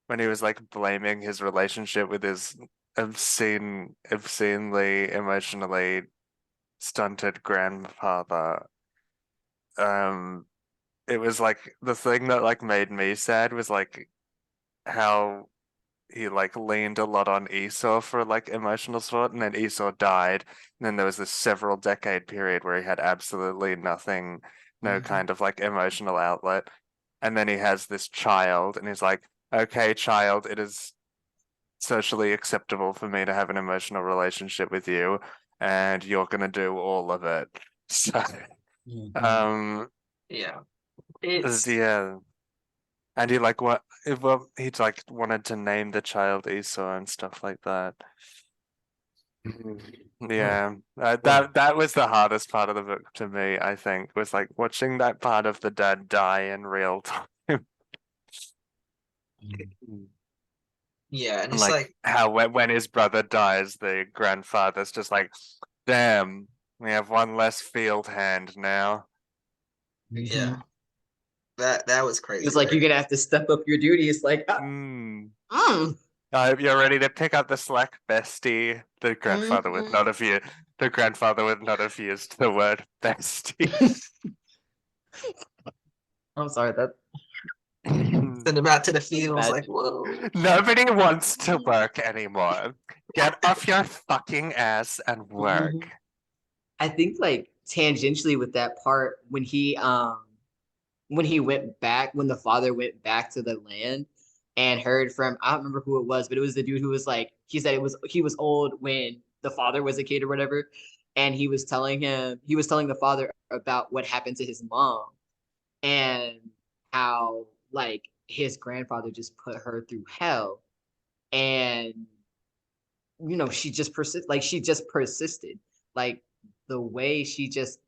when he was like blaming his relationship with his obscenely emotionally stunted grandfather. Um, it was like the thing that like made me sad was like how he like leaned a lot on Esau for like emotional support, and then Esau died, and then there was this several decade period where he had absolutely nothing no kind of like emotional outlet. And then he has this child, and he's like, okay, child, it is socially acceptable for me to have an emotional relationship with you, and you're gonna do all of it. So, um, Yeah. It's yeah, and he like what? Well, he like wanted to name the child Esau and stuff like that. Yeah, that was the hardest part of the book to me, I think, was like watching that part of the dad die in real time. yeah, and And it's like like how when his brother dies, the grandfather's just like, damn, we have one less field hand now. yeah, that was He was crazy, like, right? you're gonna have to step up your duty. It's like, Mm. mm, I hope you're ready to pick up the slack, bestie. The grandfather would not have used the grandfather would not have used the word bestie. I'm sorry, that Send them out to the fields, like, imagine. whoa. Nobody wants to work anymore. Get off your fucking ass and work. Mhm. I think like tangentially with that part when he went back, when the father went back to the land and heard from, I don't remember who it was, but it was the dude who was like, he said he was old when the father was a kid or whatever, and he was telling the father about what happened to his mom and how like his grandfather just put her through hell, and she just persisted, like the way she just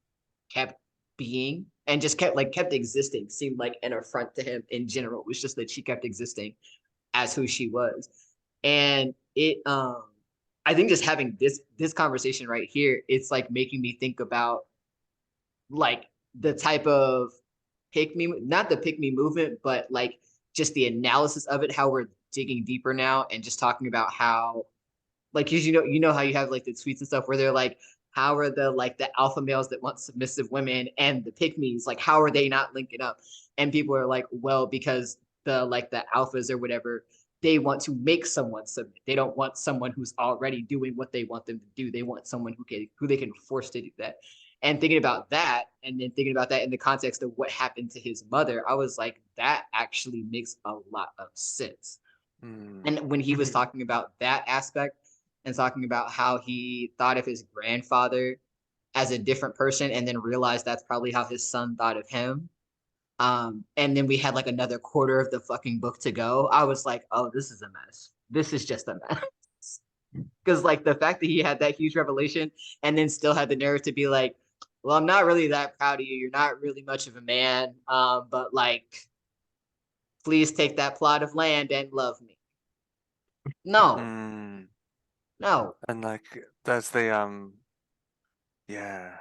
kept being and just kept existing seemed like an affront to him in general. It was just that she kept existing as who she was. And I think just having this conversation right here, it's like making me think about like the type of pick me, not the pick me movement, but like just the analysis of it, how we're digging deeper now and just talking about how, like, you know how you have like the tweets and stuff where they're like, how are the alpha males that want submissive women and the pick me's, like, how are they not linking up? And people are like, well, because the alphas or whatever, they want to make someone submit. They don't want someone who's already doing what they want them to do. They want someone who they can force to do that. And thinking about that, and then thinking about that in the context of what happened to his mother, I was like, that actually makes a lot of sense. Mm. And when he was talking about that aspect and talking about how he thought of his grandfather as a different person and then realized that's probably how his son thought of him. And then we had like another quarter of the fucking book to go. I was like, oh, this is a mess. This is just a mess. Because like the fact that he had that huge revelation and then still had the nerve to be like, well, I'm not really that proud of you. You're not really much of a man. But like, please take that plot of land and love me. No, Mm. no. And like there's the yeah.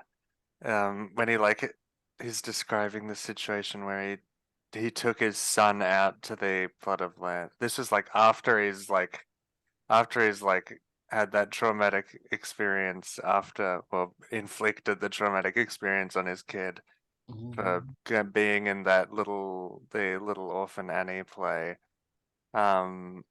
When he like he's describing the situation where he took his son out to the plot of land. This was like after he's like had that traumatic experience after, well, inflicted the traumatic experience on his kid for being in the little orphan Annie play. Um,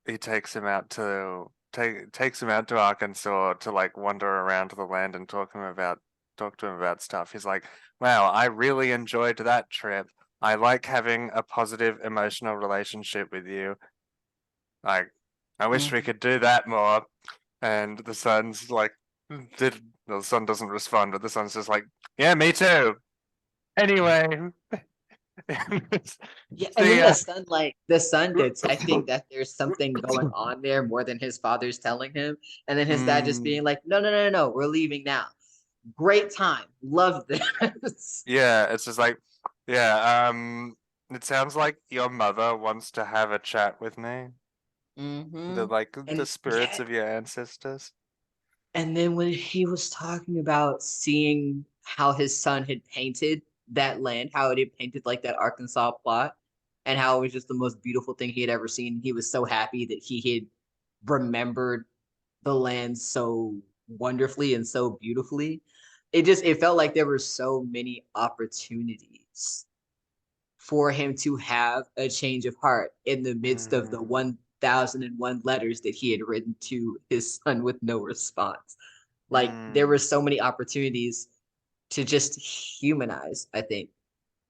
he takes him out to Arkansas to like wander around the land and talk to him about stuff. He's like, "Wow, I really enjoyed that trip. I like having a positive emotional relationship with you. Like, I wish we Mhm. could do that more." And the son's like, the son doesn't respond, but the son's just like, "Yeah, me too." Anyway, Yeah, and see then ya. the son detecting that there's something going on there more than his father's telling him, and then his dad just Mm. being like, "No, no, no, no, no, we're leaving now." Great time, love this. Yeah, it's just like, yeah, it sounds like your mother wants to have a chat with me. Hmm. The And spirits yeah, of your ancestors. and then when he was talking about seeing how his son had painted that land, how it had painted like that Arkansas plot, and how it was just the most beautiful thing he had ever seen. He was so happy that he had remembered the land so wonderfully and so beautifully. It felt like there were so many opportunities for him to have a change of heart in the midst of the Mm, 1001 letters that he had written to his son with no response. Like there were mm, so many opportunities to just humanize, I think,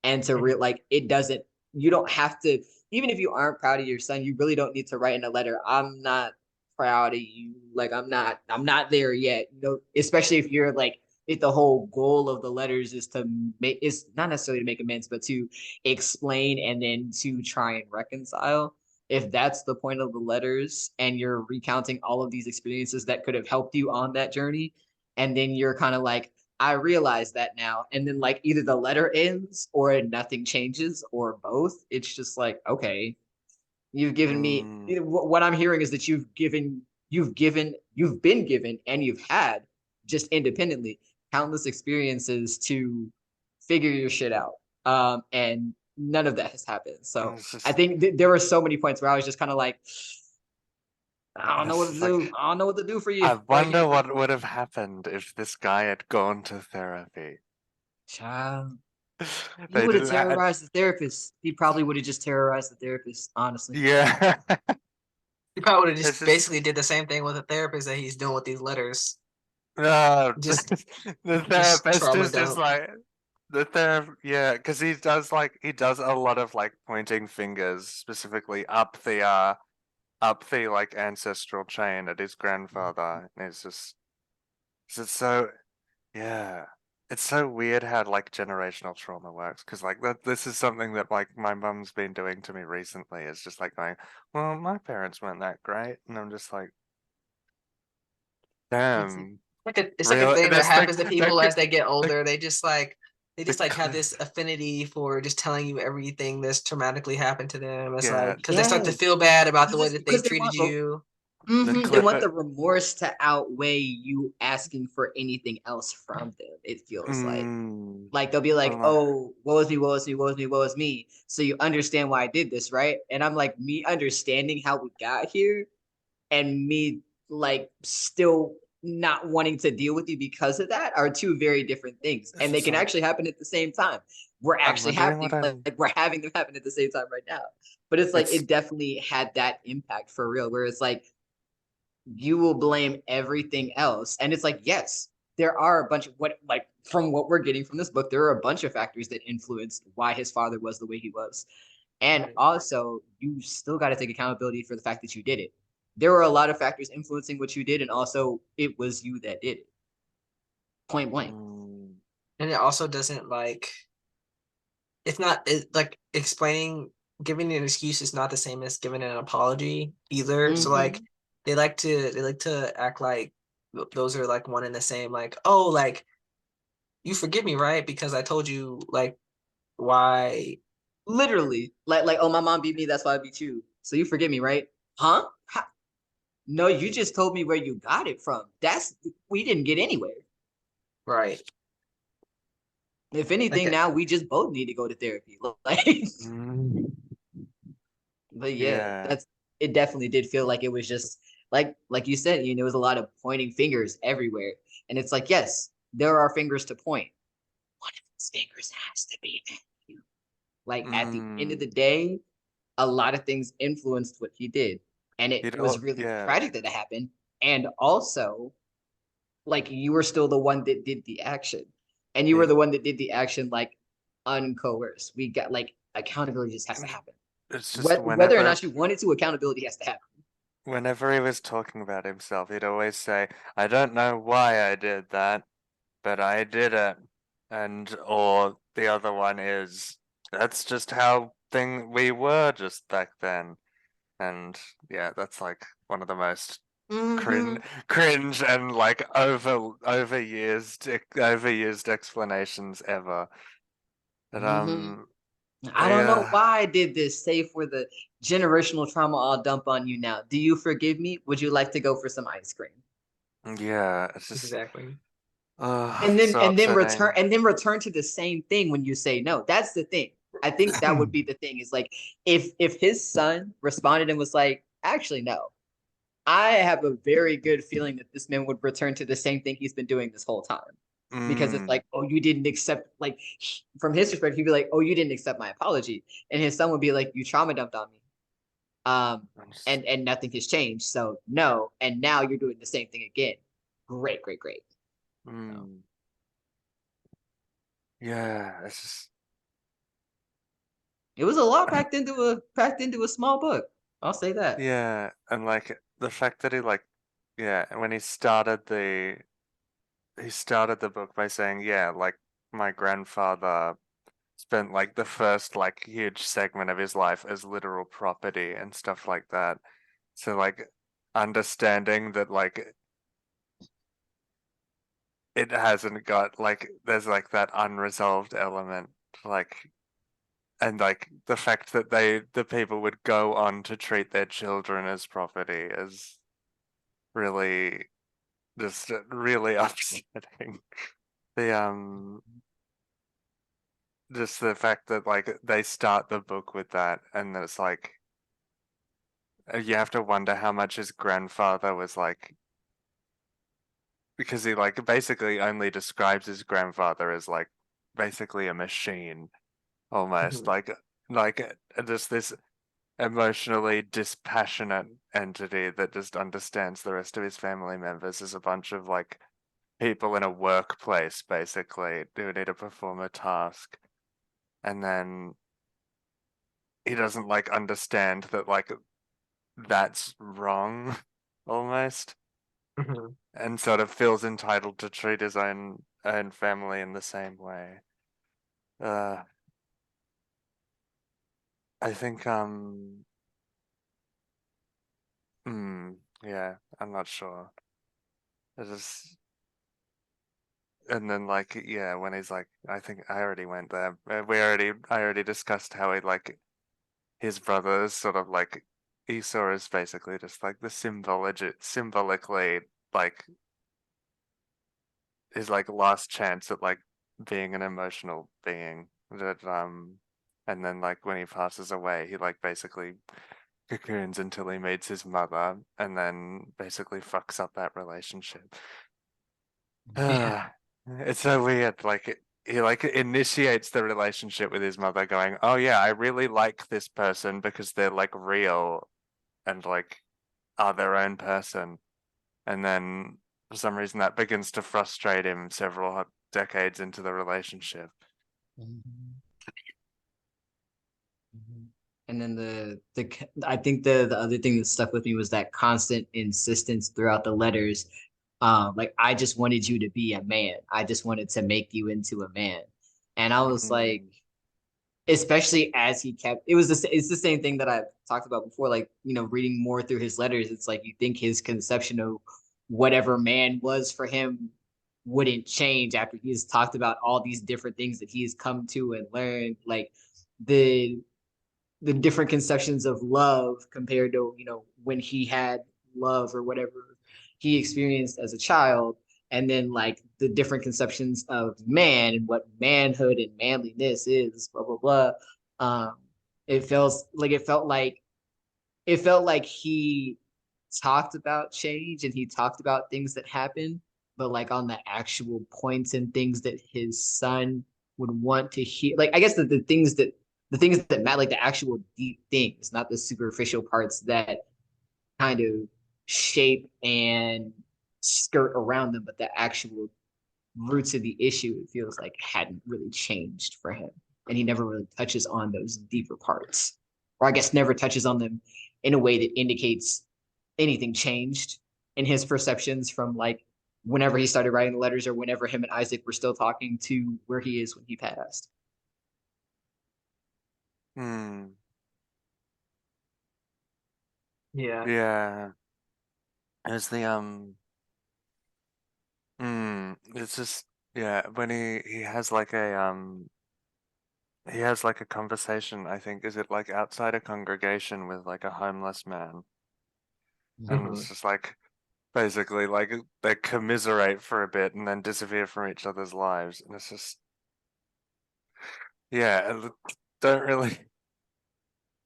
and to like it doesn't, you don't have to, even if you aren't proud of your son, you really don't need to write in a letter, I'm not proud of you, like I'm not there yet, especially if you're like, if the whole goal of the letters is to make, is not necessarily to make amends, but to explain and then to try and reconcile. If that's the point of the letters and you're recounting all of these experiences that could have helped you on that journey, and then you're kind of like, I realize that now. And then like either the letter ends or nothing changes or both. It's just like, okay, you've given me, Mm, what I'm hearing is that you've been given and you've had just independently countless experiences to figure your shit out. And none of that has happened. So it's I just, think there were so many points where I was just kind of like, I don't know what it's to just like, do. I don't know what to do for you I right here. wonder what would have happened if this guy had gone to therapy. Child. He They would have didn't have, terrorized the therapist. He probably would have just terrorized the therapist, honestly. yeah. He probably would have It's just just, basically did the same thing with a therapist that he's doing with these letters. no, Just the just therapist trauma is just dump. like, yeah, because he does a lot of like pointing fingers specifically up the like ancestral chain at his grandfather. And it's so, yeah. It's so weird how like generational trauma works because like this is something that like my mum's been doing to me recently. It's just like going, well, my parents weren't that great, and I'm just like, It's damn, It's like a real. thing that That's the happens to the people as they get the, older. They the just like have cl- this affinity for just telling you everything that's traumatically happened to them. It's yeah, like because they start to yes, feel bad about the way because that they they treated want you. the they clip. want the remorse to outweigh you asking for anything else from them. It feels Mm, like they'll be like, oh, "Oh, woe is me, woe is me, woe is me, woe is me." So you understand why I did this, right? And I'm like, me understanding how we got here and me like still not wanting to deal with you because of that are two very different things, it's and they just can like actually happen at the same time. We're I'm actually wondering what happening, I'm. like we're having them happen at the same time right now. But it's like It's it definitely had that impact for real, where it's like you will blame everything else, and it's like, yes, there are a bunch of, what, like from what we're getting from this book, there are a bunch of factors that influenced why his father was the way he was. And Right. also, you still got to take accountability for the fact that you did it. There were a lot of factors influencing what you did, and also it was you that did it. Point blank. mm, And it also doesn't like it's not like explaining giving an excuse is not the same as giving an apology either. So like Mm-hmm. they like to act like those are like one and the same. Like, oh, like you forgive me, right? Because I told you like why. Literally, like, oh, my mom beat me, that's why I beat you. So you forgive me, right? Huh? No, you just told me where you got it from. That's, we didn't get anywhere. Right. If Like anything, that. now we just both need to go to therapy. Like, mm, but yeah, yeah. that's, it definitely did feel like it was just like you said, there was a lot of pointing fingers everywhere. And it's like, yes, there are fingers to point. One of those fingers has to be at you. Like at the end of Mm, the day, a lot of things influenced what he did. And it was really yeah. tragic that it happened. And also, like, you were still the one that did the action. And you were He, the one that did the action like uncoerced. We got, like, accountability just has to happen. it's just Whether or not you wanted to, accountability has to happen. whenever he was talking about himself, he'd always say, "I don't know why I did that, but I did it." And or the other one is, "That's just how thing we were just back then." And yeah, that's like one of the most cringe, Mm-hmm. cringe and like overused explanations ever. But Mm-hmm. I don't know yeah, why I did this. Say for the generational trauma I'll dump on you now. Do you forgive me? Would you like to go for some ice cream? yeah, it's just Exactly. so upsetting. And then return to the same thing when you say no. That's the thing. I think that would be the thing, is like, if his son responded and was like, actually no, I have a very good feeling that this man would return to the same thing he's been doing this whole time. Because it's Mm, like, oh, you didn't accept, like, from his perspective, he'd be like, oh, you didn't accept my apology. And his son would be like, you trauma dumped on me. I'm just, And nothing has changed. So no, and now you're doing the same thing again. Great, great, great. So, mm. Yeah, it's just It was a lot packed into a small book. I'll say that. yeah, and like the fact that he like yeah, when he started the book by saying, yeah, like my grandfather spent like the first like huge segment of his life as literal property and stuff like that. So like understanding that like it hasn't got like there's like that unresolved element like and like the fact that the people would go on to treat their children as property is really just really upsetting. The just the fact that like they start the book with that and it's like you have to wonder how much his grandfather was like because he like basically only describes his grandfather as like basically a machine almost Mhm. like just this emotionally dispassionate entity that just understands the rest of his family members as a bunch of like people in a workplace basically who need to perform a task and then he doesn't like understand that like that's wrong almost Mhm. and sort of feels entitled to treat his own family in the same way. Uh I think yeah, I'm not sure. It just and then like yeah, when he's like I think I already went there. I already discussed how he like his brother is sort of like Esau is basically just like the symbolically like his like last chance at like being an emotional being that and then like when he passes away he like basically cocoons until he meets his mother and then basically fucks up that relationship. Yeah. It's so weird he like initiates the relationship with his mother going, oh yeah, I really like this person because they're like real and like are their own person. And then for some reason that begins to frustrate him several decades into the relationship. Mhm. Mhm. And then I think the other thing that stuck with me was that constant insistence throughout the letters. Like I just wanted you to be a man. I just wanted to make you into a man. And I was like, Mm, especially as he kept it's the same thing that I've talked about before. Like, reading more through his letters, it's like you think his conception of whatever man was for him wouldn't change after he's talked about all these different things that he's come to and learned. Like the the different conceptions of love compared to when he had love or whatever he experienced as a child, and then like the different conceptions of man and what manhood and manliness is, blah blah blah. um it felt like he talked about change and he talked about things that happen, but like on the actual points and things that his son would want to hear. Like I guess the things that matter, like the actual deep things, not the superficial parts that kind of shape and skirt around them, but the actual roots of the issue, it feels like hadn't really changed for him. And he never really touches on those deeper parts. Or I guess never touches on them in a way that indicates anything changed in his perceptions from like whenever he started writing the letters or whenever him and Isaac were still talking to where he is when he passed. mm, Yeah. yeah. There's the it's just yeah, when he has like a conversation, I think, is it like outside a congregation with like a homeless man? And it's Mhm. just like basically like they commiserate for a bit and then disappear from each other's lives. And it's just yeah, don't really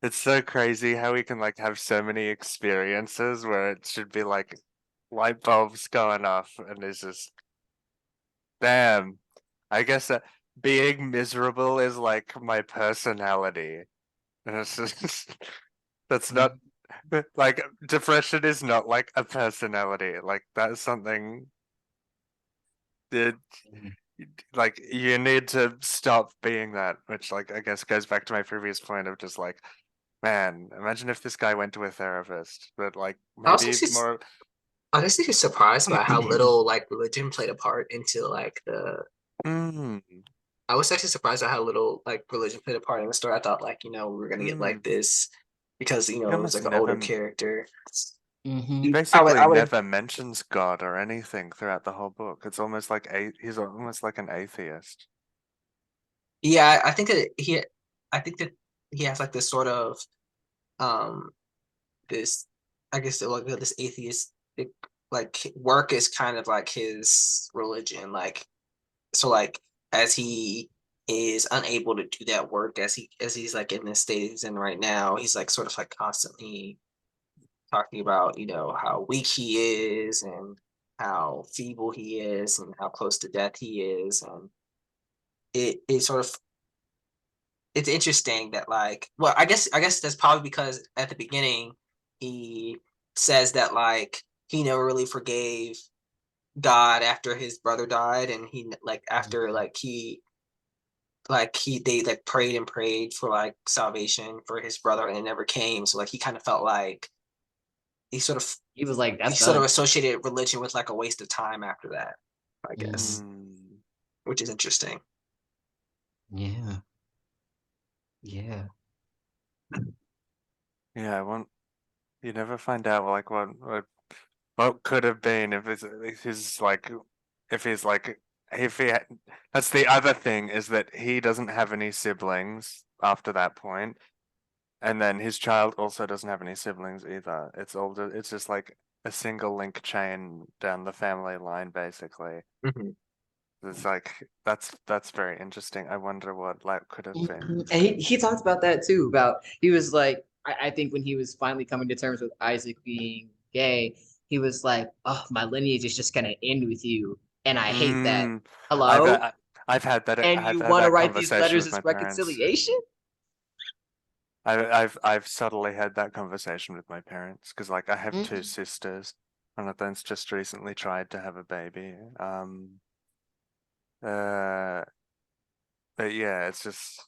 it's so crazy how we can like have so many experiences where it should be like light bulbs going off and it's just damn. I guess being miserable is like my personality. And it's just that's not like depression is not like a personality. Like that's something that like you need to stop being that, which like I guess goes back to my previous point of just like, man, imagine if this guy went to a therapist, but like I was maybe actually more. honestly surprised by how little like religion played a part into like the. Mm, I was actually surprised at how little like religion played a part in the story. I thought like we were gonna get like mm. this because He it was almost like an older never, character. he Hmm. basically I would never mentions God or anything throughout the whole book. It's almost like he's almost like an atheist. yeah I think that I think that he has like this sort of um this I guess like this atheistic like work is kind of like his religion like so like as he is unable to do that work as he's like in this state he's in right now he's like sort of like constantly talking about how weak he is and how feeble he is and how close to death he is and it sort of it's interesting that like well I guess that's probably because at the beginning he says that like he never really forgave God after his brother died and he like after he they like prayed and prayed for like salvation for his brother and it never came so like he kind of felt like he sort of He was like, he "That's sort of done." associated religion with like a waste of time after that I guess Hmm. Mm, which is interesting. Yeah, yeah, yeah, I want you never find out like what could have been if he's like if he's like if he had, that's the other thing is that he doesn't have any siblings after that point, and then his child also doesn't have any siblings either. It's just like a single link chain down the family line basically. Mhm. It's like that's very interesting. I wonder what like could have been. Mhm. And he talked about that too. About he was like, I think when he was finally coming to terms with Isaac being gay, he was like, "Oh, my lineage is just gonna end with you, and I hate that." Mm, I've Hello, uh, I've had that and I've you had want to that write these conversation letters with my as parents. reconciliation? I've subtly had that conversation with my parents because like I have two Mhm. sisters. One of them's just recently tried to have a baby. Uh, but yeah, it's just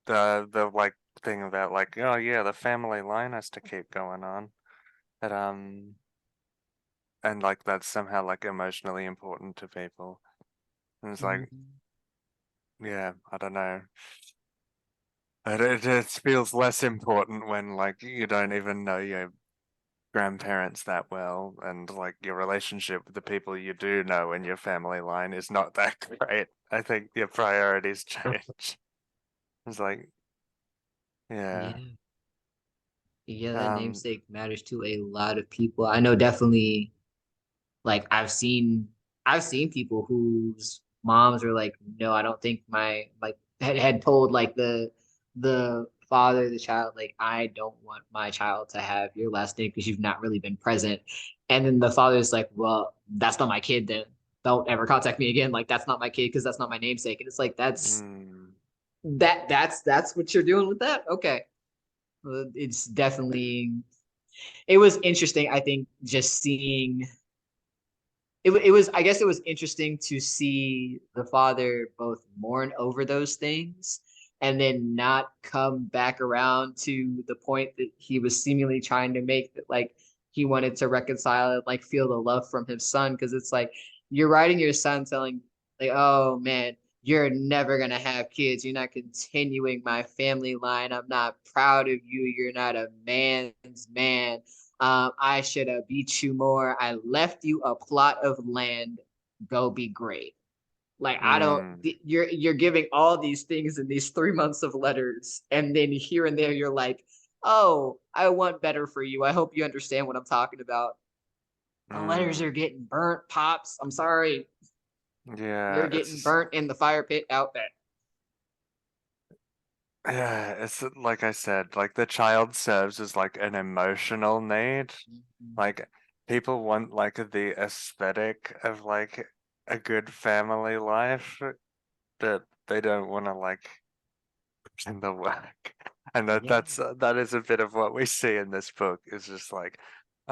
the like thing about like oh yeah, the family line has to keep going on. But and like that's somehow like emotionally important to people. And it's like Mhm. yeah, I don't know. It feels less important when like you don't even know your grandparents that well, and like your relationship with the people you do know in your family line is not that great. I think your priorities change. It's like, yeah, Yeah, yeah, that um, namesake matters to a lot of people. I know definitely. Like I've seen people whose moms are like, no, I don't think my like had told like the father of the child, like, I don't want my child to have your last name because you've not really been present. And then the father's like, well, that's not my kid then. Don't ever contact me again. Like that's not my kid because that's not my namesake. And it's like mm, that's what you're doing with that. Okay. It's definitely it was interesting, I think, just seeing it was I guess it was interesting to see the father both mourn over those things and then not come back around to the point that he was seemingly trying to make that like he wanted to reconcile it, like feel the love from his son because it's like you're writing your son telling like oh man you're never gonna have kids, you're not continuing my family line, I'm not proud of you, you're not a man's man, I should have beat you more. I left you a plot of land. Go be great. Like I don't. mm, You're giving all these things in these 3 months of letters, and then here and there you're like, oh, I want better for you. I hope you understand what I'm talking about. The letters are mm. getting burnt, pops. I'm sorry. Yeah, You're getting burnt in the fire pit out there. yeah, it's like I said, like the child serves as like an emotional need. Mhm. Like people want like the aesthetic of like a good family life, but they don't want to like in the work. And Yeah. that is a bit of what we see in this book is just like,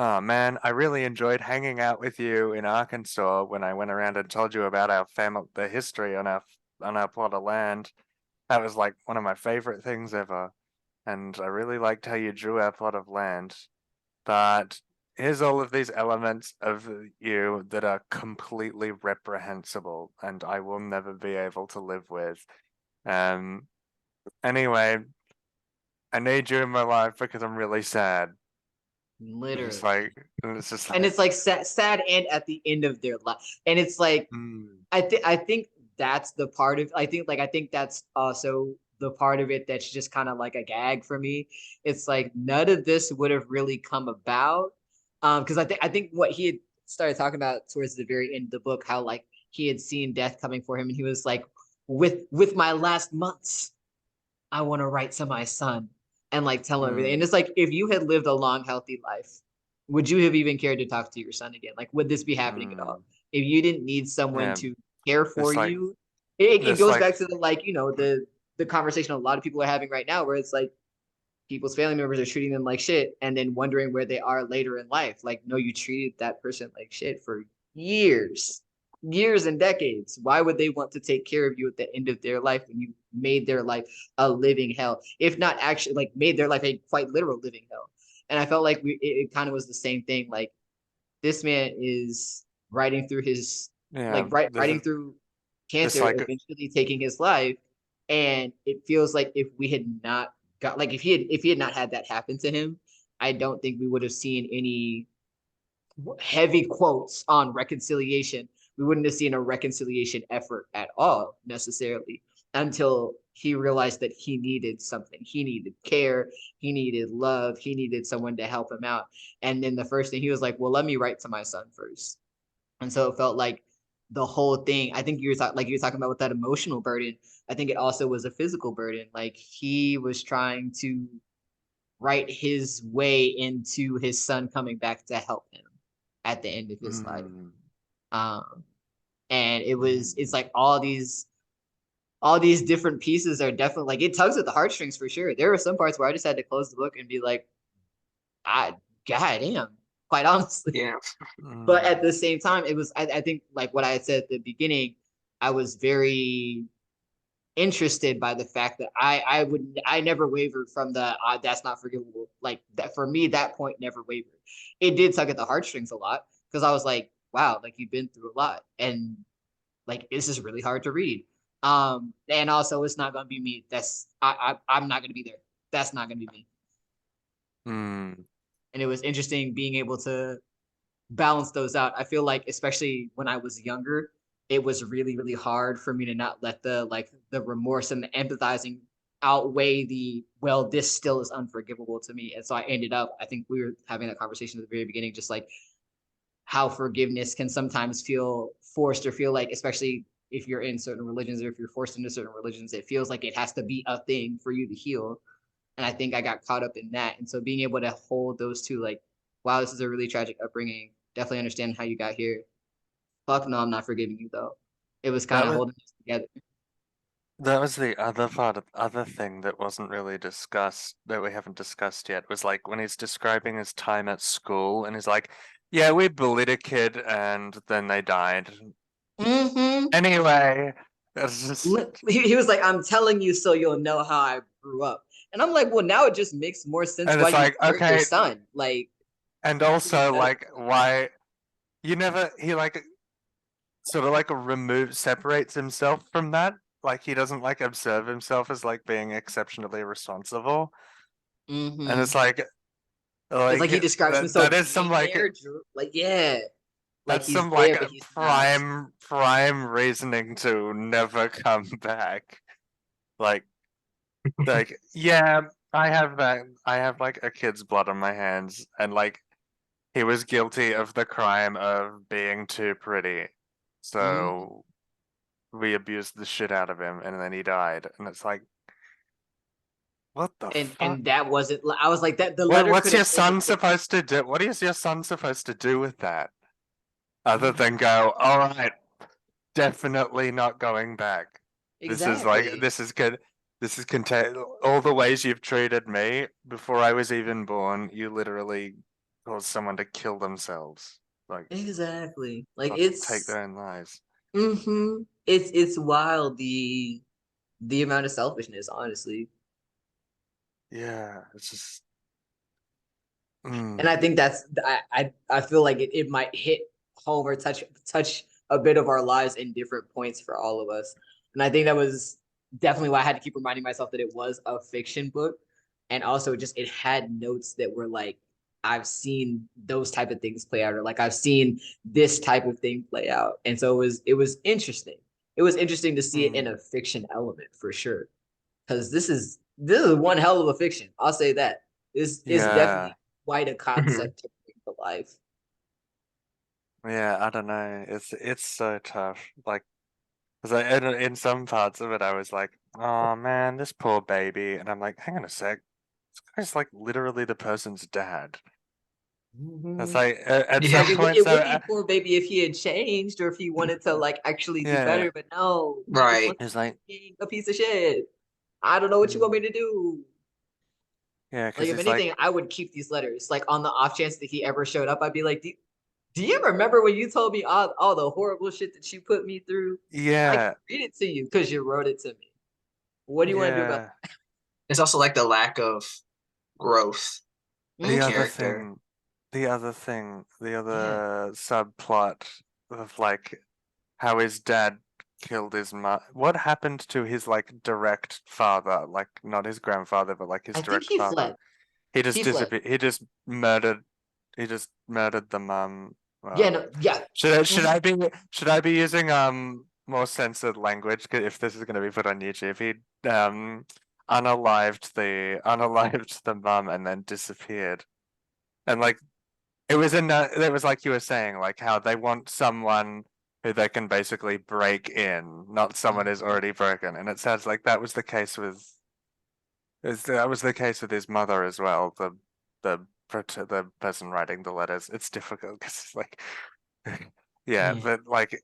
Oh man, I really enjoyed hanging out with you in Arkansas when I went around and told you about our family, the history on our plot of land. That was like one of my favorite things ever, and I really liked how you drew our plot of land. But here's all of these elements of you that are completely reprehensible, and I will never be able to live with. Um, anyway, I need you in my life because I'm really sad. It's Literally. like, it's just And like, it's like sad and at the end of their life. And it's like mm, I think that's the part of I think that's also the part of it that's just kind of like a gag for me. It's like none of this would have really come about. Because I think what he had started talking about towards the very end of the book, how like he had seen death coming for him, and he was like, with my last months, I want to write to my son and like tell him everything. And mm, it's like if you had lived a long, healthy life, would you have even cared to talk to your son again? Like, would this be happening at all? mm. If you didn't need someone Yeah, to care for it's like you, it this goes like back to the like, the conversation a lot of people are having right now, where it's like people's family members are treating them like shit and then wondering where they are later in life. Like, no, you treated that person like shit for years, years and decades. Why would they want to take care of you at the end of their life when you made their life a living hell? If not actually like made their life a quite literal living hell. And I felt like it kind of was the same thing. Like this man is writing through his yeah, like this writing through it's cancer, like eventually taking his life. And it feels like if we had not got like if he had not had that happen to him, I don't think we would have seen any heavy quotes on reconciliation. We wouldn't have seen a reconciliation effort at all necessarily until he realized that he needed something. He needed care, he needed love, he needed someone to help him out. And then the first thing he was like, well, let me write to my son first. And so it felt like the whole thing, I think you were talking about with that emotional burden. I think it also was a physical burden. Like he was trying to write his way into his son coming back to help him at the end of his life. mm, Um, and it's mm, like all these different pieces are definitely like it tugs at the heartstrings for sure. There were some parts where I just had to close the book and be like, I god damn, quite honestly. Yeah. But mm, at the same time, it was I think like what I had said at the beginning, I was very interested by the fact that I never wavered from the that's not forgivable. Like that for me, that point never wavered. It did tug at the heartstrings a lot because I was like, wow, like you've been through a lot, and like this is really hard to read. And also it's not gonna be me. I'm not gonna be there. That's not gonna be me. mm, And it was interesting being able to balance those out. I feel like especially when I was younger, it was really really hard for me to not let the remorse and the empathizing outweigh the well this still is unforgivable to me. And so I ended up I think we were having that conversation at the very beginning just like how forgiveness can sometimes feel forced or feel like especially if you're in certain religions or if you're forced into certain religions it feels like it has to be a thing for you to heal. And I think I got caught up in that. And so being able to hold those two, like, wow, this is a really tragic upbringing. Definitely understand how you got here. Fuck no, I'm not forgiving you though. It was kind that of was holding us together. that was the other part of other thing that wasn't really discussed that we haven't discussed yet was like when he's describing his time at school and he's like, yeah, we bullied a kid and then they died. Mm-hmm. Anyway, it's just He was like, I'm telling you so you'll know how I grew up. And I'm like, well, now it just makes more sense and why it's you like, hurt your okay, son. Like, and makes even also better. like why you never he like sort of like separates himself from that. Like he doesn't like observe himself as like being exceptionally responsible. And Mm-hmm. it's like It's like he describes that himself is some being there, like, yeah, like that's he's some there, like but he's not. prime reasoning to never come back. Like yeah, I have like a kid's blood on my hands and like he was guilty of the crime of being too pretty. Mm-hmm. So we abused the shit out of him and then he died. And it's like, what the fuck? And that wasn't I was like that the letter What's could your have ended son with supposed to do? What is your son supposed to do with that? Other mm-hmm. than go, all right, definitely not going back. This is like, Exactly. this is good. This is contain all the ways you've treated me before I was even born. You literally cause someone to kill themselves, like, Exactly. Like or take it's their own lives. it's wild the amount of selfishness, honestly. Yeah, it's just, And I mm, think that's I feel like it might hit home or touch a bit of our lives in different points for all of us. And I think that was definitely why I had to keep reminding myself that it was a fiction book. And also just it had notes that were like, I've seen those type of things play out, or like I've seen this type of thing play out. And so it was interesting. It was interesting to see it in mm, a fiction element for sure. Because this is one hell of a fiction. I'll say that. This is yeah, definitely quite a Mhm. concept to bring to life. yeah, I don't know. It's so tough. Like, 'cause in some parts of it, I was like, oh man, this poor baby, and I'm like, hang on a sec, this guy's like literally the person's dad. That's Mhm. like at Yeah. some Like point, it so would be poor baby if he had changed or if he wanted to like actually do yeah, better, but no, he just Right. wants it's to keep like, being a piece of shit. I don't know what you want mm, me to do. yeah, Like because if he's anything, like, I would keep these letters. Like on the off chance that he ever showed up, I'd be like, do you remember when you told me all the horrible shit that you put me through? I can yeah, read it to you because you wrote it to me. What do you want to do about yeah. It's also like the lack of growth in the The that? other character. thing, the Yeah. other subplot of like how his dad killed his mom. What happened to his like direct father? Like not his grandfather, but like his I think direct he father. fled. He just He fled. disappeared. He just murdered. He just murdered the mum. Yeah, no, yeah. Should I Mhm. be using more censored language if this is going to be put on YouTube? He unalived the mum and then disappeared. And like it was like you were saying, like how they want someone who they can basically break in, not someone who's Mhm. already broken. And it sounds like that was the case with his mother as well. The person writing the letters. It's difficult because it's like, yeah, Yeah. but like,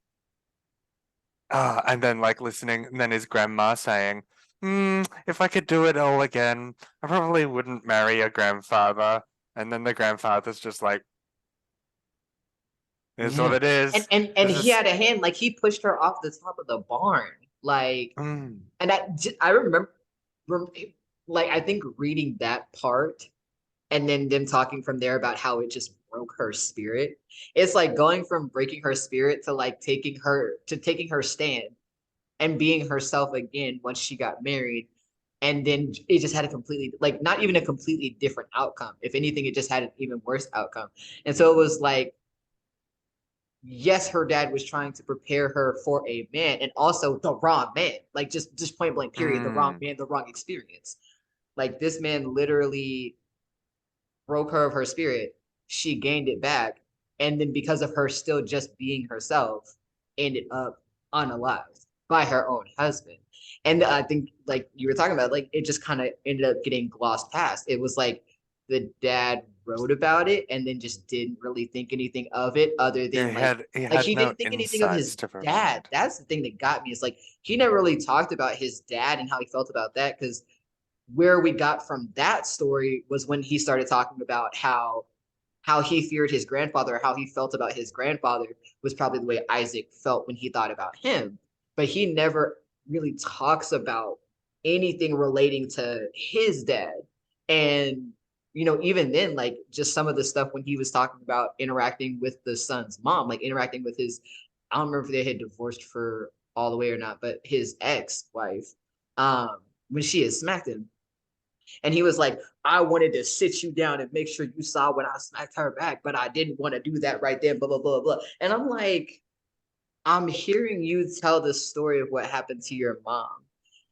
and then like listening, and then his grandma saying, if I could do it all again, I probably wouldn't marry a grandfather." And then the grandfather's just like, "Here's what Yeah. it And is. and and This he is." had a hand, like he pushed her off the top of the barn. Like, Mm, and I remember like I think reading that part and then them talking from there about how it just broke her spirit. It's like going from breaking her spirit to like taking her stand and being herself again once she got married. And then it just had a completely, like, not even a completely different outcome. If anything, it just had an even worse outcome. And so it was like, yes, her dad was trying to prepare her for a man and also the wrong man. Like just point blank period, the wrong mm, man, the wrong experience. Like this man literally broke her of her spirit. She gained it back. And then because of her still just being herself, ended up unalived by her own husband. And I think like you were talking about, like it just kind of ended up getting glossed past. It was like the dad wrote about it and then just didn't really think anything of it other yeah, than like he like had he no didn't think anything of insights his to dad. provide. That's the thing that got me. It's like he never really talked about his dad and how he felt about that because where we got from that story was when he started talking about how he feared his grandfather, or how he felt about his grandfather was probably the way Isaac felt when he thought about him. But he never really talks about anything relating to his dad. And even then, like just some of the stuff when he was talking about interacting with the son's mom, like interacting with his, I don't remember if they had divorced for all the way or not, but his ex-wife, when she had smacked him, and he was like, I wanted to sit you down and make sure you saw when I smacked her back, but I didn't want to do that right there, blah, blah, blah, blah. And I'm like, I'm hearing you tell the story of what happened to your mom.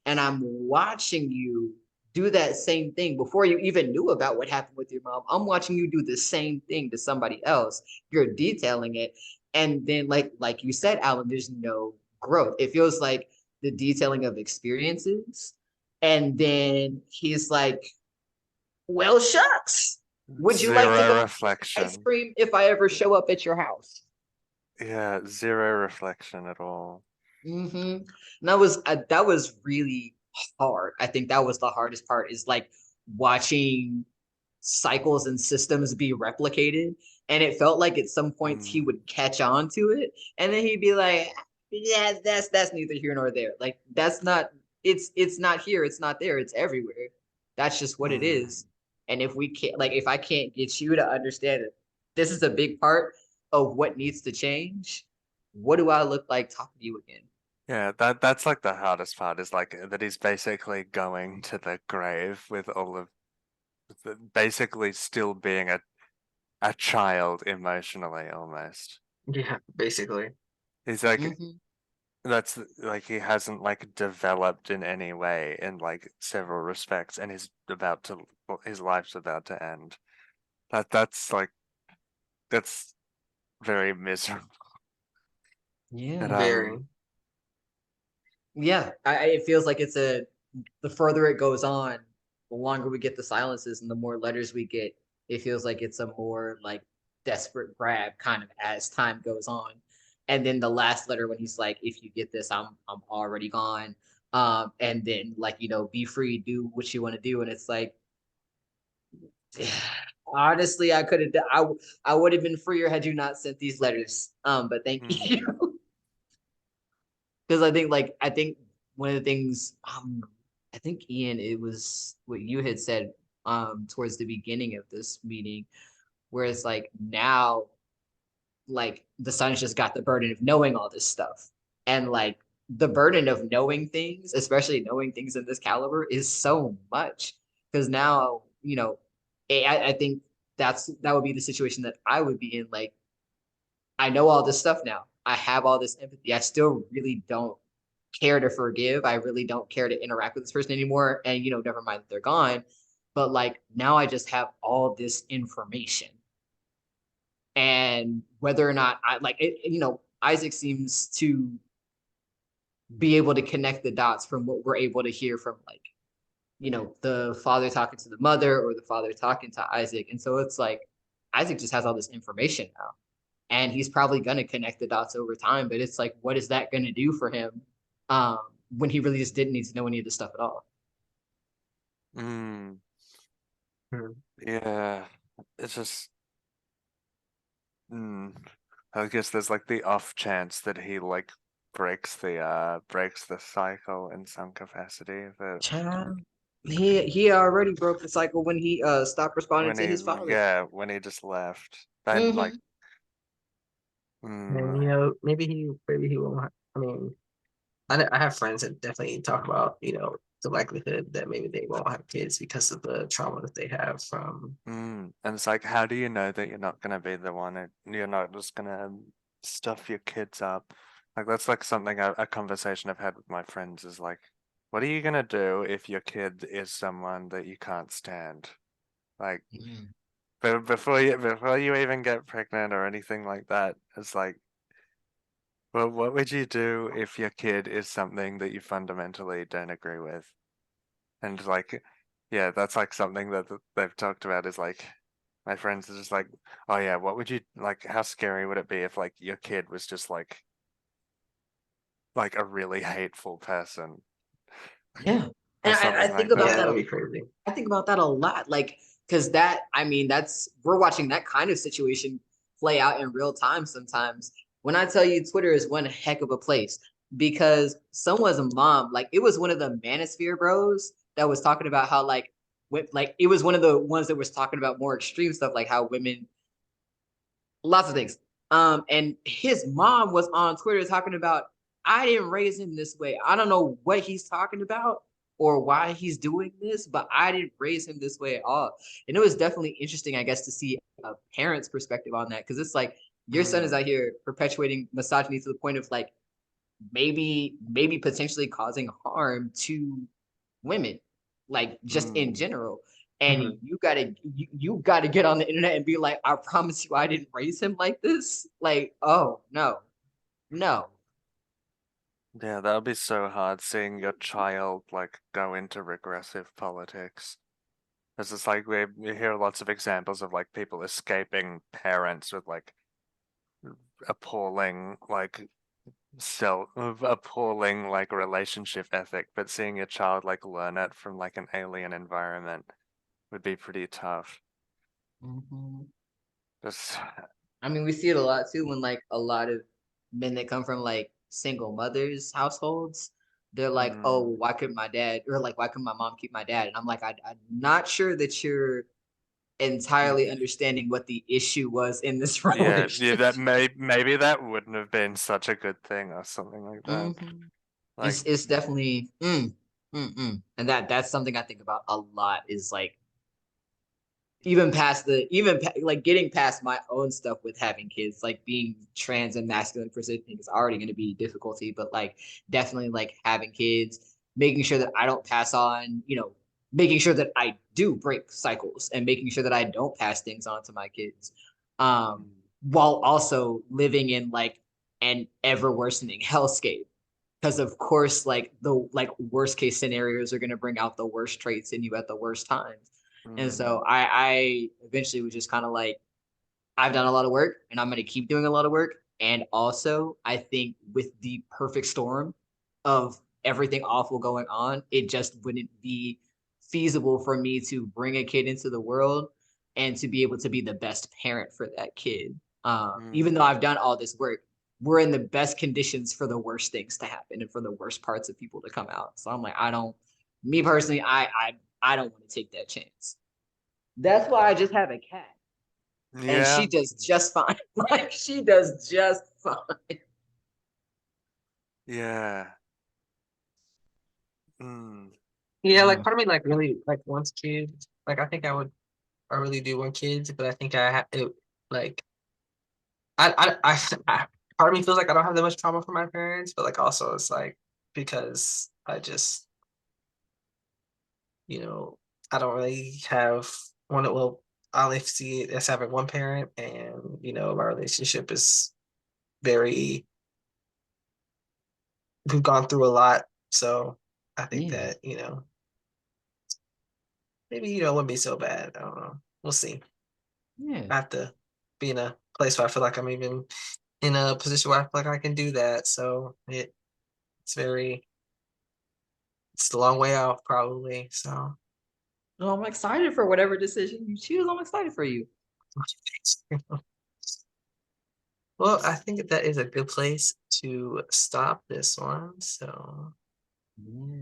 And I'm watching you do that same thing before you even knew about what happened with your mom. I'm watching you do the same thing to somebody else. You're detailing it. And then like you said, Alan, there's no growth. It feels like the detailing of experiences. And then he's like, well, shucks. Would you like to go Zero get ice reflection. cream if I ever show up at your house? Yeah, zero reflection at all. And that was really hard. I think that was the hardest part is like watching. cycles and systems be replicated. And it felt like at some points he Mm, would catch on to it, and then he'd be like, "Yeah, that's neither here nor there. Like that's not. It's not here. It's not there. It's everywhere. That's just what it is." mm. And if we can't, like, if I can't get you to understand it, this is a big part of what needs to change. What do I look like talking to you again? Yeah, that's like the hardest part is like that he's basically going to the grave with all of basically still being a child emotionally almost. Yeah, basically. He's like Hmm. that's like he hasn't like developed in any way in like several respects and he's about to his life's about to end. That's like that's very miserable. And Yeah. Very. Yeah. It feels like it's a, the further it goes on, the longer we get the silences and the more letters we get, it feels like it's a more like desperate grab kind of as time goes on. And then the last letter when he's like, if you get this, I'm already gone. And then like, be free, do what you want to do. And it's like, honestly, I could have, I would have been freer had you not sent these letters. But thank mm, you. Because I think one of the things, I think Ian, it was what you had said towards the beginning of this meeting, where it's like now, like the son's just got the burden of knowing all this stuff. And like the burden of knowing things, especially knowing things in this caliber, is so much. Because now, I think that would be the situation that I would be in. Like, I know all this stuff now. I have all this empathy. I still really don't care to forgive. I really don't care to interact with this person anymore. And never mind that they're gone. But like now I just have all this information. And whether or not I like it, Isaac seems to be able to connect the dots from what we're able to hear from, like, the father talking to the mother or the father talking to Isaac. And so it's like Isaac just has all this information now. And he's probably going to connect the dots over time, but it's like, what is that going to do for him um, when he really just didn't need to know any of this stuff at all? mm, Mhm. yeah. It's just mm, I guess there's like the off chance that he like breaks the cycle in some capacity that Child, he already broke the cycle when he stopped responding when to he his father. yeah, when he just left. That like Hmm. And mm, maybe he won't. I mean, I have friends that definitely talk about the likelihood that maybe they won't have kids because of the trauma that they have from. and it's like how do you know that you're not gonna be the one and you're not just gonna stuff your kids up? Like that's like something a conversation I've had with my friends is like, what are you gonna do if your kid is someone that you can't stand? Like but before you even get pregnant or anything like that, it's like, well, what would you do if your kid is something that you fundamentally don't agree with? And like, yeah, that's like something that they've talked about is like, my friends are just like, oh yeah, what would you like? How scary would it be if like your kid was just like a really hateful person Yeah. or And something I think like about Yeah, that? that'd that. be crazy. I think about that a lot. Like, because that, I mean, we're watching that kind of situation play out in real time sometimes. When I tell you Twitter is one heck of a place because someone's mom, like, it was one of the Manosphere bros that was talking about how, like, it was one of the ones that was talking about more extreme stuff, like how women, lots of things. And his mom was on Twitter talking about, I didn't raise him this way. I don't know what he's talking about or why he's doing this, but I didn't raise him this way at all. And it was definitely interesting, I guess, to see a parent's perspective on that. Because it's like your son is Mm, out here perpetuating misogyny to the point of like maybe potentially causing harm to women, like just in mm. general. And Hmm. you gotta get on the internet and be like, I promise you I didn't raise him like this. Like, oh no, no. Yeah, that would be so hard seeing your child like go into regressive politics. It's just like we hear lots of examples of like people escaping parents with like appalling like appalling like relationship ethic, but seeing your child like learn it from like an alien environment would be pretty tough. Mhm. Just I mean, we see it a lot too when like a lot of men that come from like single mothers households, they're like, "Oh, mm, well, why couldn't my dad or like why couldn't my mom keep my dad?" And I'm like, I'm not sure that you're y- entirely understanding what the issue was in this yeah, yeah, that relationship. maybe that wouldn't have been such a good thing or something like that. Mhm. Like, It's definitely and that's something I think about a lot is like like getting past my own stuff with having kids, like being trans and masculine presenting is already going to be difficulty, but like definitely like having kids, making sure that I don't pass on, making sure that I do break cycles and making sure that I don't pass things on to my kids. Um, mm, while also living in like an ever worsening hellscape. Because of course, like the like worst case scenarios are gonna bring out the worst traits in you at the worst times. And mm, so I eventually was just kind of like, I've done a lot of work and I'm going to keep doing a lot of work. And also, I think with the perfect storm of everything awful going on, it just wouldn't be feasible for me to bring a kid into the world and to be able to be the best parent for that kid. Even though mm. I've done all this work, we're in the best conditions for the worst things to happen and for the worst parts of people to come out. So I'm like, me personally, I don't want to take that chance. That's why I just have a cat, and she Yeah, does just fine. Like she does just fine. yeah. Mm, Yeah, like Yeah. part of me like really like wants kids. Like I think I really do want kids, but I think I have it like I part of me feels like I don't have that much trauma from my parents, but like also it's like because I just, you know, I don't really have one well, I only see it as having one parent and my relationship is very we've gone through a lot. So I think Yeah. that, maybe, it wouldn't be so bad. I don't know. We'll see. Yeah. I have to be in a place where I feel like I'm even in a position where I feel like I can do that. So it's very it's a long way off probably. So Well, I'm excited for whatever decision you choose. I'm excited for you. well, I think that is a good place to stop this one. So Yeah.